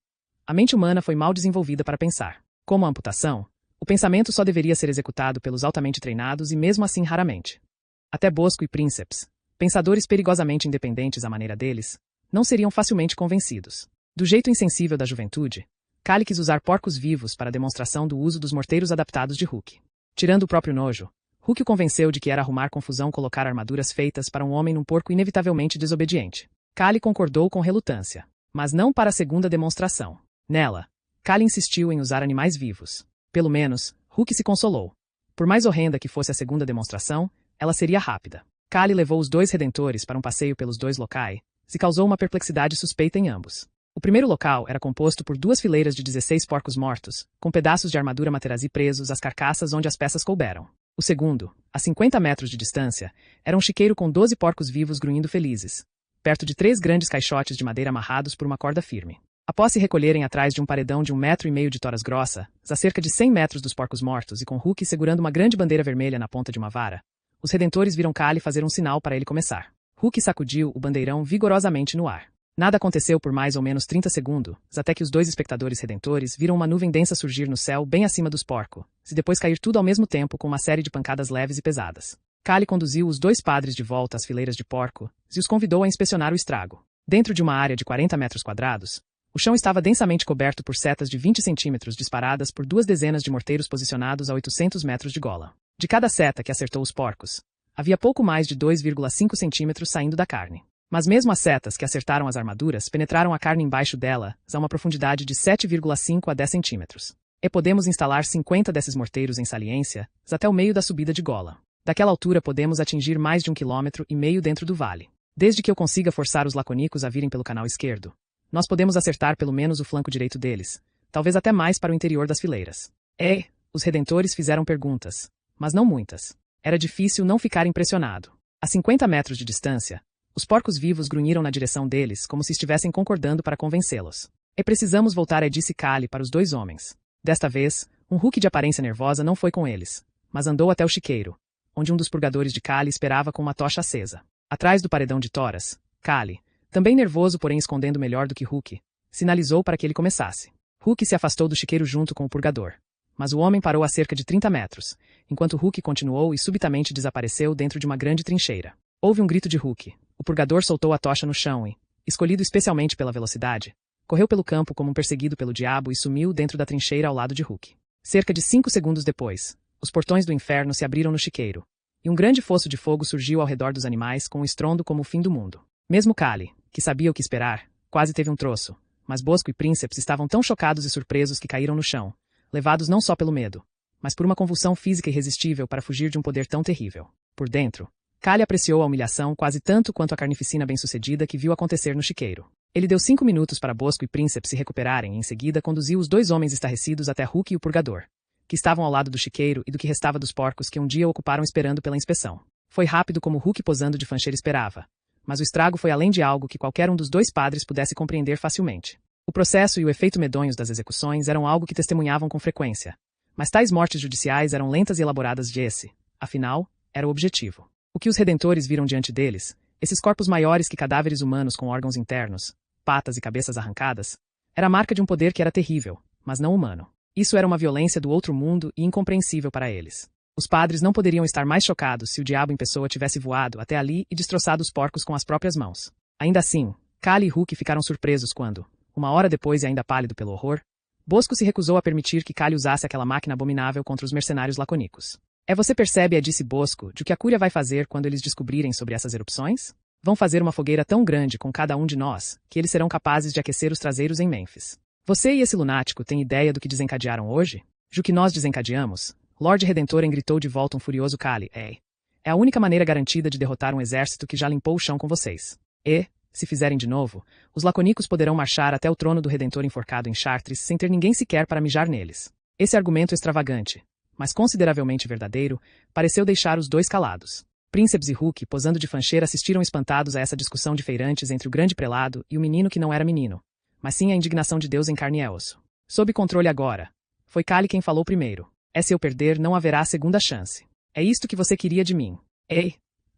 a mente humana foi mal desenvolvida para pensar. Como a amputação, o pensamento só deveria ser executado pelos altamente treinados e mesmo assim raramente. Até Bosco e Princeps, pensadores perigosamente independentes à maneira deles, não seriam facilmente convencidos. Do jeito insensível da juventude, Kali quis usar porcos vivos para a demonstração do uso dos morteiros adaptados de Hulk. Tirando o próprio nojo, Hulk o convenceu de que era arrumar confusão colocar armaduras feitas para um homem num porco inevitavelmente desobediente. Kali concordou com relutância, mas não para a segunda demonstração. Nela, Kali insistiu em usar animais vivos. Pelo menos, Hulk se consolou. Por mais horrenda que fosse a segunda demonstração, ela seria rápida. Kali levou os dois redentores para um passeio pelos dois locais e causou uma perplexidade suspeita em ambos. O primeiro local era composto por 2 fileiras de 16 porcos mortos, com pedaços de armadura Materazzi presos às carcaças onde as peças couberam. O segundo, a 50 metros de distância, era um chiqueiro com 12 porcos vivos grunhindo felizes, perto de 3 grandes caixotes de madeira amarrados por uma corda firme. Após se recolherem atrás de um paredão de 1,5 metro de toras grossa, a cerca de 100 metros dos porcos mortos e com Hulk segurando uma grande bandeira vermelha na ponta de uma vara, os redentores viram Kali fazer um sinal para ele começar. Hulk sacudiu o bandeirão vigorosamente no ar. Nada aconteceu por mais ou menos 30 segundos, até que os 2 espectadores redentores viram uma nuvem densa surgir no céu bem acima dos porcos, e depois cair tudo ao mesmo tempo com uma série de pancadas leves e pesadas. Kali conduziu os 2 padres de volta às fileiras de porco e os convidou a inspecionar o estrago. Dentro de uma área de 40 metros quadrados, o chão estava densamente coberto por setas de 20 centímetros disparadas por 2 dezenas de morteiros posicionados a 800 metros de gola. De cada seta que acertou os porcos, havia pouco mais de 2,5 centímetros saindo da carne. Mas mesmo as setas que acertaram as armaduras penetraram a carne embaixo delas a uma profundidade de 7,5 a 10 centímetros. E podemos instalar 50 desses morteiros em saliência até o meio da subida de gola. Daquela altura podemos atingir mais de 1,5 km dentro do vale. Desde que eu consiga forçar os laconicos a virem pelo canal esquerdo, nós podemos acertar pelo menos o flanco direito deles, talvez até mais para o interior das fileiras. Os redentores fizeram perguntas, mas não muitas. Era difícil não ficar impressionado. A 50 metros de distância, os porcos vivos grunhiram na direção deles como se estivessem concordando para convencê-los. E precisamos voltar, disse Kali para os 2 homens. Desta vez, um Hulk de aparência nervosa não foi com eles, mas andou até o chiqueiro, onde um dos purgadores de Kali esperava com uma tocha acesa. Atrás do paredão de toras, Kali, também nervoso porém escondendo melhor do que Hulk, sinalizou para que ele começasse. Hulk se afastou do chiqueiro junto com o purgador. Mas o homem parou a cerca de 30 metros, enquanto Hulk continuou e subitamente desapareceu dentro de uma grande trincheira. Houve um grito de Hulk. O purgador soltou a tocha no chão e, escolhido especialmente pela velocidade, correu pelo campo como um perseguido pelo diabo e sumiu dentro da trincheira ao lado de Hulk. Cerca de 5 segundos depois, os portões do inferno se abriram no chiqueiro, e um grande fosso de fogo surgiu ao redor dos animais com um estrondo como o fim do mundo. Mesmo Kali, que sabia o que esperar, quase teve um troço, mas Bosco e Princeps estavam tão chocados e surpresos que caíram no chão, levados não só pelo medo, mas por uma convulsão física irresistível para fugir de um poder tão terrível. Por dentro, Kali apreciou a humilhação quase tanto quanto a carnificina bem-sucedida que viu acontecer no chiqueiro. Ele deu 5 minutos para Bosco e Princeps se recuperarem e em seguida conduziu os 2 homens estarrecidos até Hulk e o purgador, que estavam ao lado do chiqueiro e do que restava dos porcos que um dia ocuparam esperando pela inspeção. Foi rápido como Hulk posando de fancheira esperava, mas o estrago foi além de algo que qualquer um dos 2 padres pudesse compreender facilmente. O processo e o efeito medonhos das execuções eram algo que testemunhavam com frequência, mas tais mortes judiciais eram lentas e elaboradas de esse, afinal, era o objetivo. O que os redentores viram diante deles, esses corpos maiores que cadáveres humanos com órgãos internos, patas e cabeças arrancadas, era a marca de um poder que era terrível, mas não humano. Isso era uma violência do outro mundo e incompreensível para eles. Os padres não poderiam estar mais chocados se o diabo em pessoa tivesse voado até ali e destroçado os porcos com as próprias mãos. Ainda assim, Kali e Hulk ficaram surpresos quando, uma hora depois e ainda pálido pelo horror, Bosco se recusou a permitir que Kali usasse aquela máquina abominável contra os mercenários laconicos. Você percebe, disse Bosco, de o que a Cúria vai fazer quando eles descobrirem sobre essas erupções? Vão fazer uma fogueira tão grande com cada um de nós, que eles serão capazes de aquecer os traseiros em Mênfis. Você e esse lunático têm ideia do que desencadearam hoje? De o que nós desencadeamos? Lord Redentor gritou de volta um furioso Kali. É a única maneira garantida de derrotar um exército que já limpou o chão com vocês. E, se fizerem de novo, os laconicos poderão marchar até o trono do Redentor enforcado em Chartres sem ter ninguém sequer para mijar neles. Esse argumento extravagante, mas consideravelmente verdadeiro, pareceu deixar os 2 calados. Princeps e Hulk, posando de fancheira, assistiram espantados a essa discussão de feirantes entre o grande prelado e o menino que não era menino, mas sim a indignação de Deus em carne e osso. Sob controle agora. Foi Kali quem falou primeiro. Se eu perder, não haverá segunda chance. É isto que você queria de mim.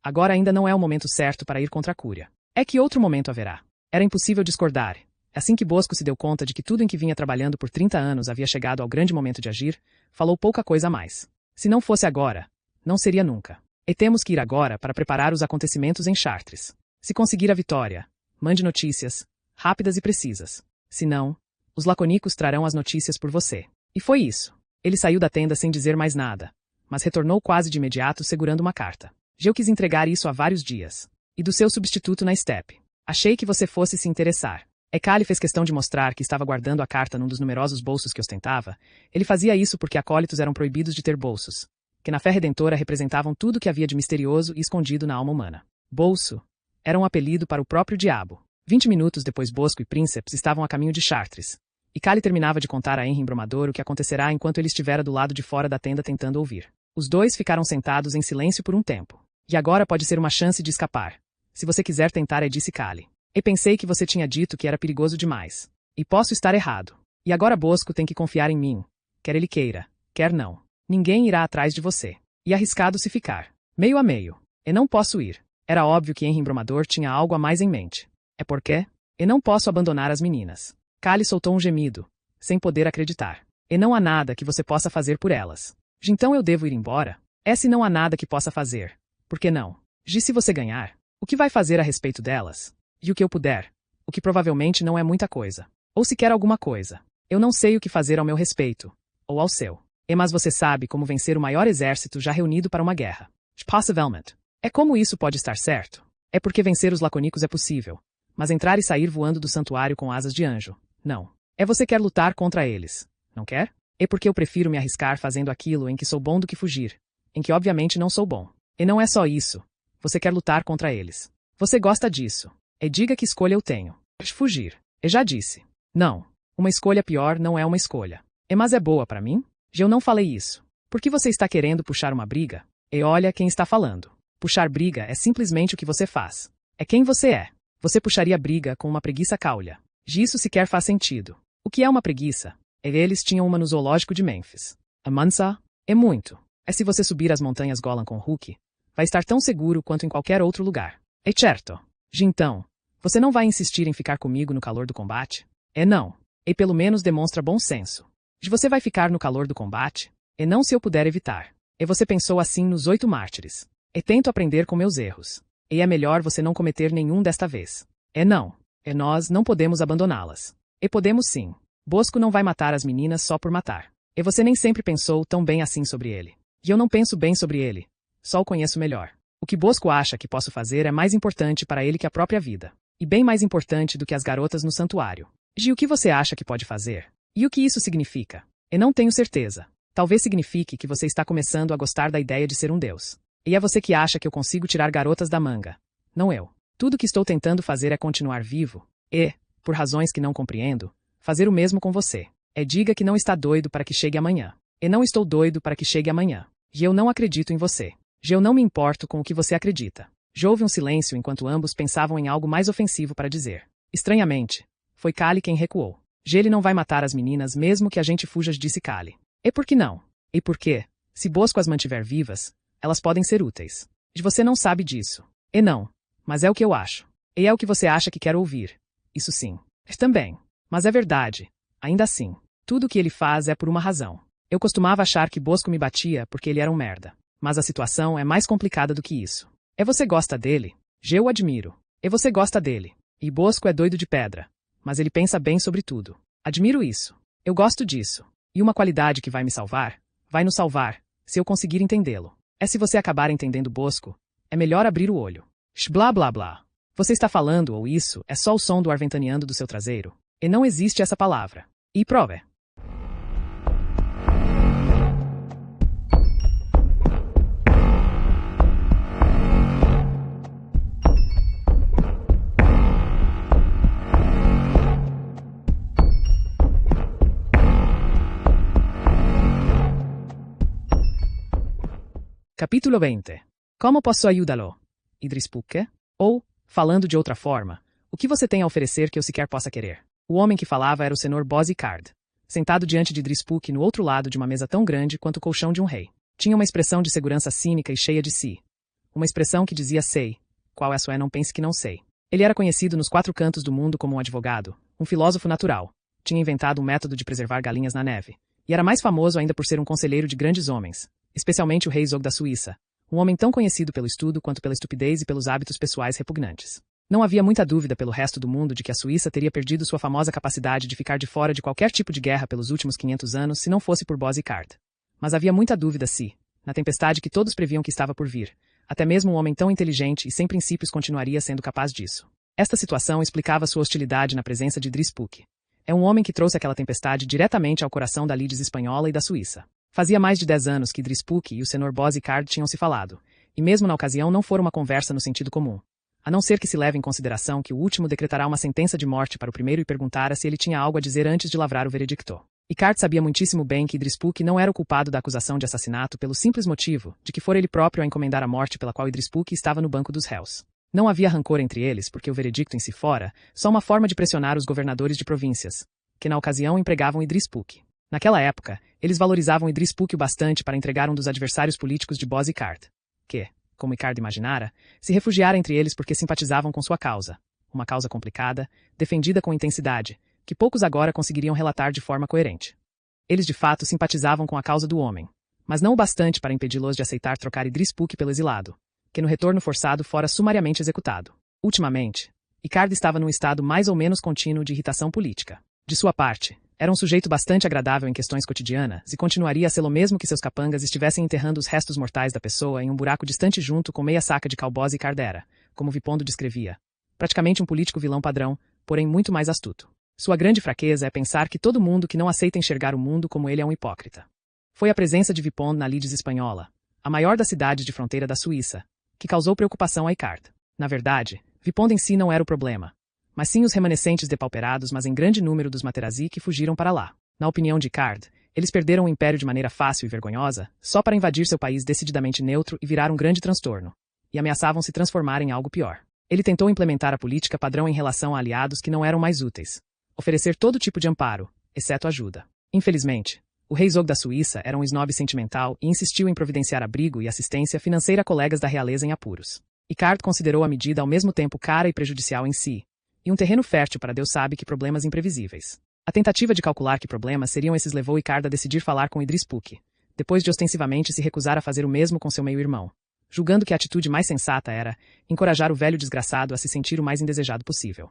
Agora ainda não é o momento certo para ir contra a Cúria. Que outro momento haverá? Era impossível discordar. Assim que Bosco se deu conta de que tudo em que vinha trabalhando por 30 anos havia chegado ao grande momento de agir, falou pouca coisa a mais. Se não fosse agora, não seria nunca. E temos que ir agora para preparar os acontecimentos em Chartres. Se conseguir a vitória, Mande notícias, rápidas e precisas. Se não, os laconicos trarão as notícias por você. E foi isso. Ele saiu da tenda sem dizer mais nada, mas retornou quase de imediato segurando uma carta. Eu quis entregar isso há vários dias. E do seu substituto na Steppe. Achei que você fosse se interessar. Ekali fez questão de mostrar que estava guardando a carta num dos numerosos bolsos que ostentava. Ele fazia isso porque acólitos eram proibidos de ter bolsos, que na fé redentora representavam tudo que havia de misterioso e escondido na alma humana. Bolso era um apelido para o próprio diabo. 20 minutos depois Bosco e Princeps estavam a caminho de Chartres. E Kali terminava de contar a Henry Embromador o que acontecerá enquanto ele estivera do lado de fora da tenda tentando ouvir. Os dois ficaram sentados em silêncio por um tempo. E agora pode ser uma chance de escapar. Se você quiser tentar, disse Kali. E pensei que você tinha dito que era perigoso demais. E posso estar errado. E agora Bosco tem que confiar em mim. Quer ele queira, quer não. Ninguém irá atrás de você. E arriscado se ficar. Meio a meio. E não posso ir. Era óbvio que Henry Embromador tinha algo a mais em mente. É porque? E não posso abandonar as meninas. Kali soltou um gemido, sem poder acreditar. E não há nada que você possa fazer por elas. Então eu devo ir embora? Se não há nada que possa fazer. Por que não? Se você ganhar, o que vai fazer a respeito delas? E o que eu puder, o que provavelmente não é muita coisa. Ou sequer alguma coisa. Eu não sei o que fazer ao meu respeito. Ou ao seu. Mas você sabe como vencer o maior exército já reunido para uma guerra. Possivelmente. É como isso pode estar certo. É porque vencer os laconicos é possível. Mas entrar e sair voando do santuário com asas de anjo, não. Você quer lutar contra eles, não quer? É porque eu prefiro me arriscar fazendo aquilo em que sou bom do que fugir, em que obviamente não sou bom. E não é só isso. Você quer lutar contra eles. Você gosta disso. E diga que escolha eu tenho. Fugir. E já disse. Não. Uma escolha pior não é uma escolha. Mas é boa para mim? Eu não falei isso. Por que você está querendo puxar uma briga? E olha quem está falando. Puxar briga é simplesmente o que você faz. É quem você é. Você puxaria briga com uma preguiça caulha. Isso sequer faz sentido. O que é uma preguiça? Eles tinham uma no zoológico de Memphis. A mansa? É muito. Se você subir as montanhas Golan com Hulk, vai estar tão seguro quanto em qualquer outro lugar. É certo. Então, você não vai insistir em ficar comigo no calor do combate? Não. E pelo menos demonstra bom senso. Você vai ficar no calor do combate? E não se eu puder evitar. E você pensou assim nos 8 mártires. E tento aprender com meus erros. E é melhor você não cometer nenhum desta vez. Não. E nós não podemos abandoná-las. E podemos sim. Bosco não vai matar as meninas só por matar. E você nem sempre pensou tão bem assim sobre ele. E eu não penso bem sobre ele. Só o conheço melhor. O que Bosco acha que posso fazer é mais importante para ele que a própria vida. E bem mais importante do que as garotas no santuário. E o que você acha que pode fazer? E o que isso significa? E não tenho certeza. Talvez signifique que você está começando a gostar da ideia de ser um deus. E é você que acha que eu consigo tirar garotas da manga. Não eu. Tudo que estou tentando fazer é continuar vivo. E, por razões que não compreendo, fazer o mesmo com você. Diga que não está doido para que chegue amanhã. E não estou doido para que chegue amanhã. E eu não acredito em você. Eu não me importo com o que você acredita. Houve um silêncio enquanto ambos pensavam em algo mais ofensivo para dizer. Estranhamente, foi Kali quem recuou. Ele não vai matar as meninas mesmo que a gente fuja, disse Kali. E por que não? E por quê? Se Bosco as mantiver vivas, elas podem ser úteis. E você não sabe disso. E não. Mas é o que eu acho. E é o que você acha que quer ouvir. Isso sim. Também. Mas é verdade. Ainda assim. Tudo o que ele faz é por uma razão. Eu costumava achar que Bosco me batia porque ele era um merda. Mas a situação é mais complicada do que isso. E você gosta dele? Eu o admiro. E você gosta dele. E Bosco é doido de pedra. Mas ele pensa bem sobre tudo. Admiro isso. Eu gosto disso. E uma qualidade que vai me salvar, vai nos salvar, se eu conseguir entendê-lo. Se você acabar entendendo Bosco, é melhor abrir o olho. Blá blá blá. Você está falando ou isso é só o som do ar ventaneando do seu traseiro? E não existe essa palavra. E prove. Capítulo 20. Como posso ajudá-lo? Idrispuque? Ou, falando de outra forma, o que você tem a oferecer que eu sequer possa querer? O homem que falava era o senhor Bozzy Card, sentado diante de Idrispuque no outro lado de uma mesa tão grande quanto o colchão de um rei. Tinha uma expressão de segurança cínica e cheia de si. Uma expressão que dizia sei, qual essa é não pense que não sei. Ele era conhecido nos 4 cantos do mundo como um advogado, um filósofo natural. Tinha inventado um método de preservar galinhas na neve. E era mais famoso ainda por ser um conselheiro de grandes homens, especialmente o rei Zog da Suíça, um homem tão conhecido pelo estudo quanto pela estupidez e pelos hábitos pessoais repugnantes. Não havia muita dúvida pelo resto do mundo de que a Suíça teria perdido sua famosa capacidade de ficar de fora de qualquer tipo de guerra pelos últimos 500 anos se não fosse por Bois-Card. Mas havia muita dúvida se, na tempestade que todos previam que estava por vir, até mesmo um homem tão inteligente e sem princípios continuaria sendo capaz disso. Esta situação explicava sua hostilidade na presença de Drispuk. É um homem que trouxe aquela tempestade diretamente ao coração da lides espanhola e da Suíça. Fazia mais de 10 anos que Drispuk e o Sr. Bois-Card tinham se falado, e mesmo na ocasião não fora uma conversa no sentido comum. A não ser que se leve em consideração que o último decretará uma sentença de morte para o primeiro e perguntara se ele tinha algo a dizer antes de lavrar o veredicto. Icard sabia muitíssimo bem que Drispuk não era o culpado da acusação de assassinato pelo simples motivo de que fora ele próprio a encomendar a morte pela qual Drispuk estava no banco dos réus. Não havia rancor entre eles porque o veredicto em si fora só uma forma de pressionar os governadores de províncias, que na ocasião empregavam Drispuk. Naquela época, eles valorizavam Drispuk o bastante para entregar um dos adversários políticos de Bois-Card, que, como Icard imaginara, se refugiara entre eles porque simpatizavam com sua causa, uma causa complicada, defendida com intensidade, que poucos agora conseguiriam relatar de forma coerente. Eles de fato simpatizavam com a causa do homem, mas não o bastante para impedi-los de aceitar trocar Drispuk pelo exilado, que no retorno forçado fora sumariamente executado. Ultimamente, Icard estava num estado mais ou menos contínuo de irritação política. De sua parte, era um sujeito bastante agradável em questões cotidianas e continuaria a sê-lo mesmo que seus capangas estivessem enterrando os restos mortais da pessoa em um buraco distante junto com meia saca de calbós e cardera, como Vipondo descrevia. Praticamente um político vilão padrão, porém muito mais astuto. Sua grande fraqueza é pensar que todo mundo que não aceita enxergar o mundo como ele é um hipócrita. Foi a presença de Vipondo na lides espanhola, a maior das cidades de fronteira da Suíça, que causou preocupação a Icard. Na verdade, Vipondo em si não era o problema, mas sim os remanescentes depauperados, mas em grande número dos Materazzi que fugiram para lá. Na opinião de Icard, eles perderam o império de maneira fácil e vergonhosa, só para invadir seu país decididamente neutro e virar um grande transtorno, e ameaçavam se transformar em algo pior. Ele tentou implementar a política padrão em relação a aliados que não eram mais úteis, oferecer todo tipo de amparo, exceto ajuda. Infelizmente, o rei Zog da Suíça era um snob sentimental e insistiu em providenciar abrigo e assistência financeira a colegas da realeza em apuros. Icard considerou a medida ao mesmo tempo cara e prejudicial em si, e um terreno fértil para Deus sabe que problemas imprevisíveis. A tentativa de calcular que problemas seriam esses levou Icard a decidir falar com Drispuk, depois de ostensivamente se recusar a fazer o mesmo com seu meio-irmão, julgando que a atitude mais sensata era encorajar o velho desgraçado a se sentir o mais indesejado possível.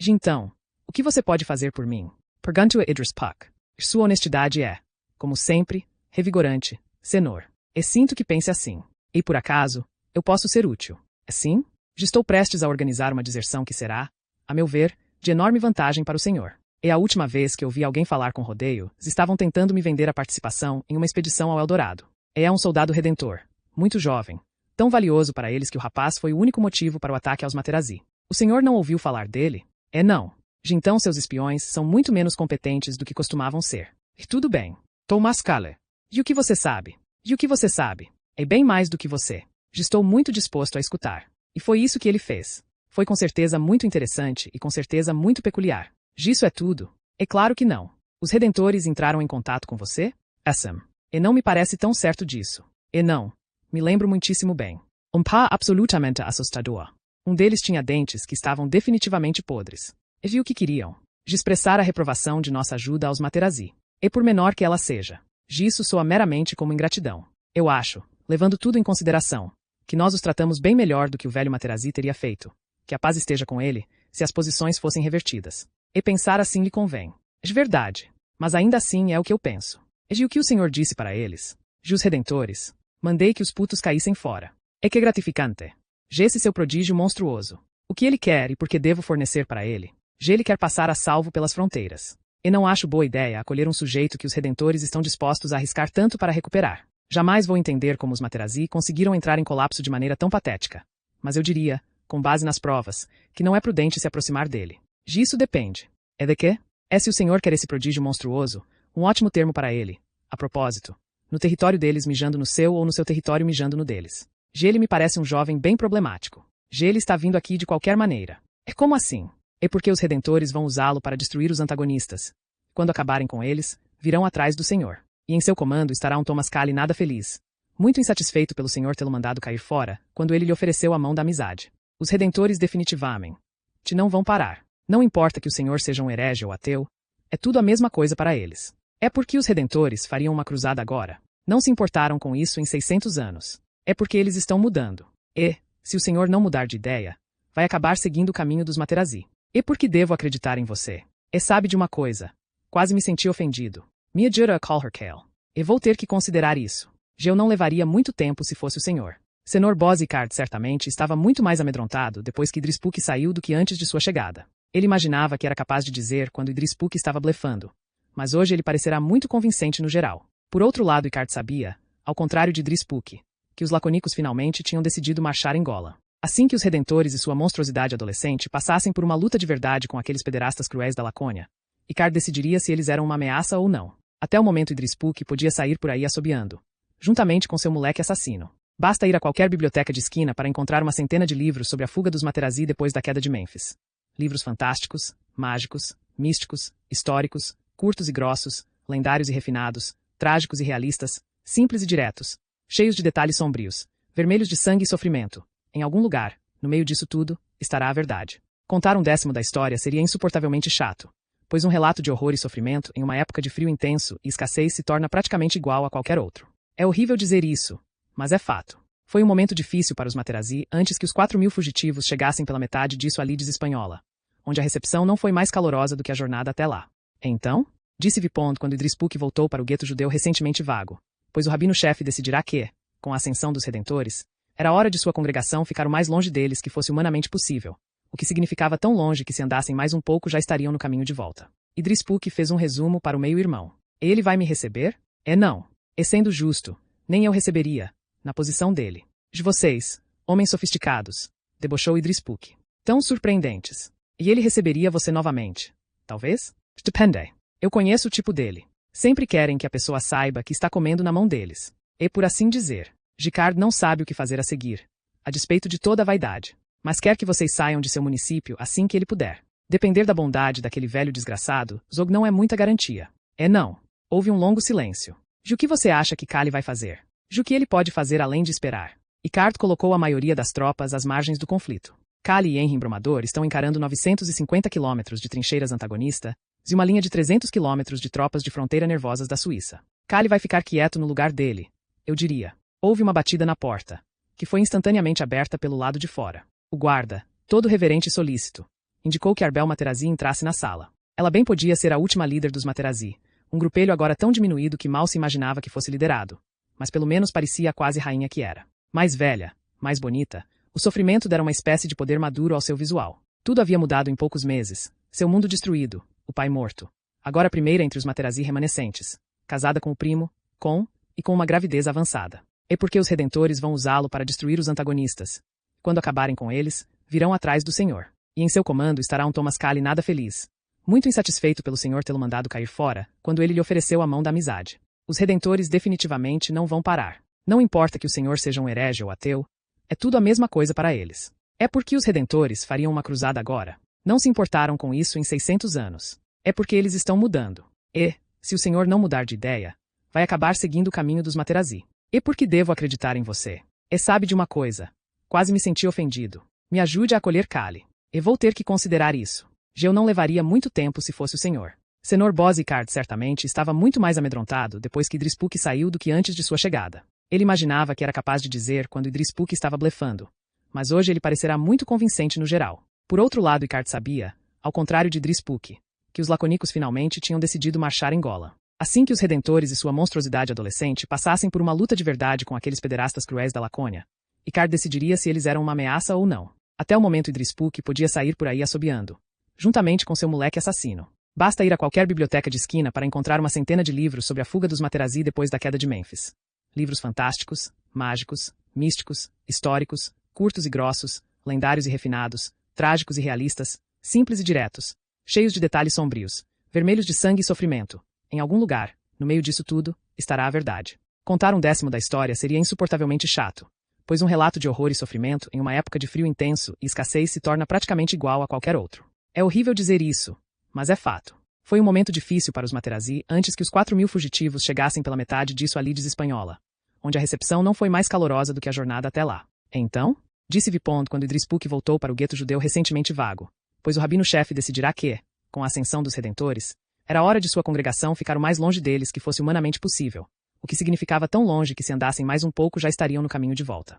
Então, o que você pode fazer por mim? Perguntou Drispuk. Sua honestidade é, como sempre, revigorante, senhor. E sinto que pense assim. E por acaso, eu posso ser útil. Assim? Estou prestes a organizar uma deserção que será, a meu ver, de enorme vantagem para o senhor. E a última vez que ouvi alguém falar com rodeio, estavam tentando me vender a participação em uma expedição ao Eldorado. É um soldado redentor, muito jovem, tão valioso para eles que o rapaz foi o único motivo para o ataque aos Materazzi. O senhor não ouviu falar dele? É não. Então seus espiões são muito menos competentes do que costumavam ser. E tudo bem. Thomas Kalle. E o que você sabe? E o que você sabe? É bem mais do que você. Estou muito disposto a escutar. E foi isso que ele fez. Foi com certeza muito interessante e com certeza muito peculiar. Isso é tudo? É claro que não. Os redentores entraram em contato com você? Sam. E não me parece tão certo disso. E não. Me lembro muitíssimo bem. Um par absolutamente assustador. Um deles tinha dentes que estavam definitivamente podres. E viu o que queriam. De expressar a reprovação de nossa ajuda aos Materazzi. E por menor que ela seja. Isso soa meramente como ingratidão. Eu acho, levando tudo em consideração, que nós os tratamos bem melhor do que o velho Materazzi teria feito. Que a paz esteja com ele, se as posições fossem revertidas. E pensar assim lhe convém. É verdade. Mas ainda assim é o que eu penso. E o que o senhor disse para eles? Os redentores. Mandei que os putos caíssem fora. E que gratificante. Esse seu prodígio monstruoso. O que ele quer e por que devo fornecer para ele? Ele quer passar a salvo pelas fronteiras. E não acho boa ideia acolher um sujeito que os redentores estão dispostos a arriscar tanto para recuperar. Jamais vou entender como os Materazzi conseguiram entrar em colapso de maneira tão patética. Mas eu diria, com base nas provas, que não é prudente se aproximar dele. Isso depende. É de quê? É se o senhor quer esse prodígio monstruoso, um ótimo termo para ele. A propósito, no território deles mijando no seu ou no seu território mijando no deles. Ele me parece um jovem bem problemático. Ele está vindo aqui de qualquer maneira. É como assim? É porque os redentores vão usá-lo para destruir os antagonistas. Quando acabarem com eles, virão atrás do senhor. E em seu comando estará um Thomas Kalle nada feliz. Muito insatisfeito pelo senhor tê-lo mandado cair fora, quando ele lhe ofereceu a mão da amizade. Os redentores definitivamente te não vão parar. Não importa que o senhor seja um herege ou ateu, é tudo a mesma coisa para eles. É porque os redentores fariam uma cruzada agora. Não se importaram com isso em 600 anos. É porque eles estão mudando. E, se o senhor não mudar de ideia, vai acabar seguindo o caminho dos Materazzi. E por que devo acreditar em você? E sabe de uma coisa? Quase me senti ofendido. Me ajuda a call her Kale. E vou ter que considerar isso. Eu não levaria muito tempo se fosse o senhor. Senhor Bozicard certamente estava muito mais amedrontado depois que Idris Puck saiu do que antes de sua chegada. Ele imaginava que era capaz de dizer quando Idris Puck estava blefando. Mas hoje ele parecerá muito convincente no geral. Por outro lado, Icard sabia, ao contrário de Idris Puck, que os laconicos finalmente tinham decidido marchar em Gola. Assim que os Redentores e sua monstruosidade adolescente passassem por uma luta de verdade com aqueles pederastas cruéis da Lacônia, Icard decidiria se eles eram uma ameaça ou não. Até o momento Idris Puck podia sair por aí assobiando, juntamente com seu moleque assassino. Basta ir a qualquer biblioteca de esquina para encontrar uma centena de livros sobre a fuga dos Materazzi depois da queda de Mênfis. Livros fantásticos, mágicos, místicos, históricos, curtos e grossos, lendários e refinados, trágicos e realistas, simples e diretos, cheios de detalhes sombrios, vermelhos de sangue e sofrimento. Em algum lugar, no meio disso tudo, estará a verdade. Contar um décimo da história seria insuportavelmente chato, pois um relato de horror e sofrimento em uma época de frio intenso e escassez se torna praticamente igual a qualquer outro. É horrível dizer isso, mas é fato. Foi um momento difícil para os Materazzi antes que os 4.000 fugitivos chegassem pela metade disso a Lides Espanhola, onde a recepção não foi mais calorosa do que a jornada até lá. Então, disse Vipond quando Idris Puck voltou para o gueto judeu recentemente vago, pois o rabino-chefe decidirá que, com a ascensão dos Redentores, era hora de sua congregação ficar o mais longe deles que fosse humanamente possível, o que significava tão longe que se andassem mais um pouco já estariam no caminho de volta. Idris Puck fez um resumo para o meio-irmão. Ele vai me receber? É não. E sendo justo, nem eu receberia, na posição dele. De vocês, homens sofisticados, debochou Idris Puck. Tão surpreendentes. E ele receberia você novamente. Talvez? Depende. Eu conheço o tipo dele. Sempre querem que a pessoa saiba que está comendo na mão deles. E por assim dizer, Gicard não sabe o que fazer a seguir, a despeito de toda a vaidade. Mas quer que vocês saiam de seu município assim que ele puder. Depender da bondade daquele velho desgraçado, Zog não é muita garantia. É não. Houve um longo silêncio. E o que você acha que Kali vai fazer? E o que ele pode fazer além de esperar? Icard colocou a maioria das tropas às margens do conflito. Kali e Henry Embromador estão encarando 950 quilômetros de trincheiras antagonistas e uma linha de 300 quilômetros de tropas de fronteira nervosas da Suíça. Kali vai ficar quieto no lugar dele, eu diria. Houve uma batida na porta, que foi instantaneamente aberta pelo lado de fora. O guarda, todo reverente e solícito, indicou que Arbel Materazzi entrasse na sala. Ela bem podia ser a última líder dos Materazzi, um grupelho agora tão diminuído que mal se imaginava que fosse liderado, mas pelo menos parecia a quase rainha que era. Mais velha, mais bonita, o sofrimento dera uma espécie de poder maduro ao seu visual. Tudo havia mudado em poucos meses, seu mundo destruído, o pai morto. Agora a primeira entre os Materazzi remanescentes, casada com o primo, com uma gravidez avançada. E porque os Redentores vão usá-lo para destruir os antagonistas. Quando acabarem com eles, virão atrás do Senhor. E em seu comando estará um Thomas Kali nada feliz, muito insatisfeito pelo Senhor tê-lo mandado cair fora, quando ele lhe ofereceu a mão da amizade. Os Redentores definitivamente não vão parar. Não importa que o Senhor seja um herege ou ateu, é tudo a mesma coisa para eles. É porque os Redentores fariam uma cruzada agora. Não se importaram com isso em 600 anos. É porque eles estão mudando. E, se o Senhor não mudar de ideia, vai acabar seguindo o caminho dos Materazzi. E por que devo acreditar em você? E sabe de uma coisa? Quase me senti ofendido. Me ajude a acolher Kali. E vou ter que considerar isso. Eu não levaria muito tempo se fosse o senhor. Senhor Bozicard certamente estava muito mais amedrontado depois que Idris Puck saiu do que antes de sua chegada. Ele imaginava que era capaz de dizer quando Idris Puck estava blefando. Mas hoje ele parecerá muito convincente no geral. Por outro lado, Icard sabia, ao contrário de Idris Puck, que os laconicos finalmente tinham decidido marchar em Gola. Assim que os Redentores e sua monstruosidade adolescente passassem por uma luta de verdade com aqueles pederastas cruéis da Lacônia, Icard decidiria se eles eram uma ameaça ou não. Até o momento Idris Puck podia sair por aí assobiando, juntamente com seu moleque assassino. Basta ir a qualquer biblioteca de esquina para encontrar uma centena de livros sobre a fuga dos Materazzi depois da queda de Mênfis. Livros fantásticos, mágicos, místicos, históricos, curtos e grossos, lendários e refinados, trágicos e realistas, simples e diretos, cheios de detalhes sombrios, vermelhos de sangue e sofrimento. Em algum lugar, no meio disso tudo, estará a verdade. Contar um décimo da história seria insuportavelmente chato, pois um relato de horror e sofrimento em uma época de frio intenso e escassez se torna praticamente igual a qualquer outro. É horrível dizer isso, mas é fato. Foi um momento difícil para os Materazzi antes que os 4.000 fugitivos chegassem pela metade disso a Lides Espanhola, onde a recepção não foi mais calorosa do que a jornada até lá. Então, disse Vipond quando Idris Puck voltou para o gueto judeu recentemente vago, pois o rabino-chefe decidirá que, com a ascensão dos Redentores, era hora de sua congregação ficar o mais longe deles que fosse humanamente possível, o que significava tão longe que se andassem mais um pouco já estariam no caminho de volta.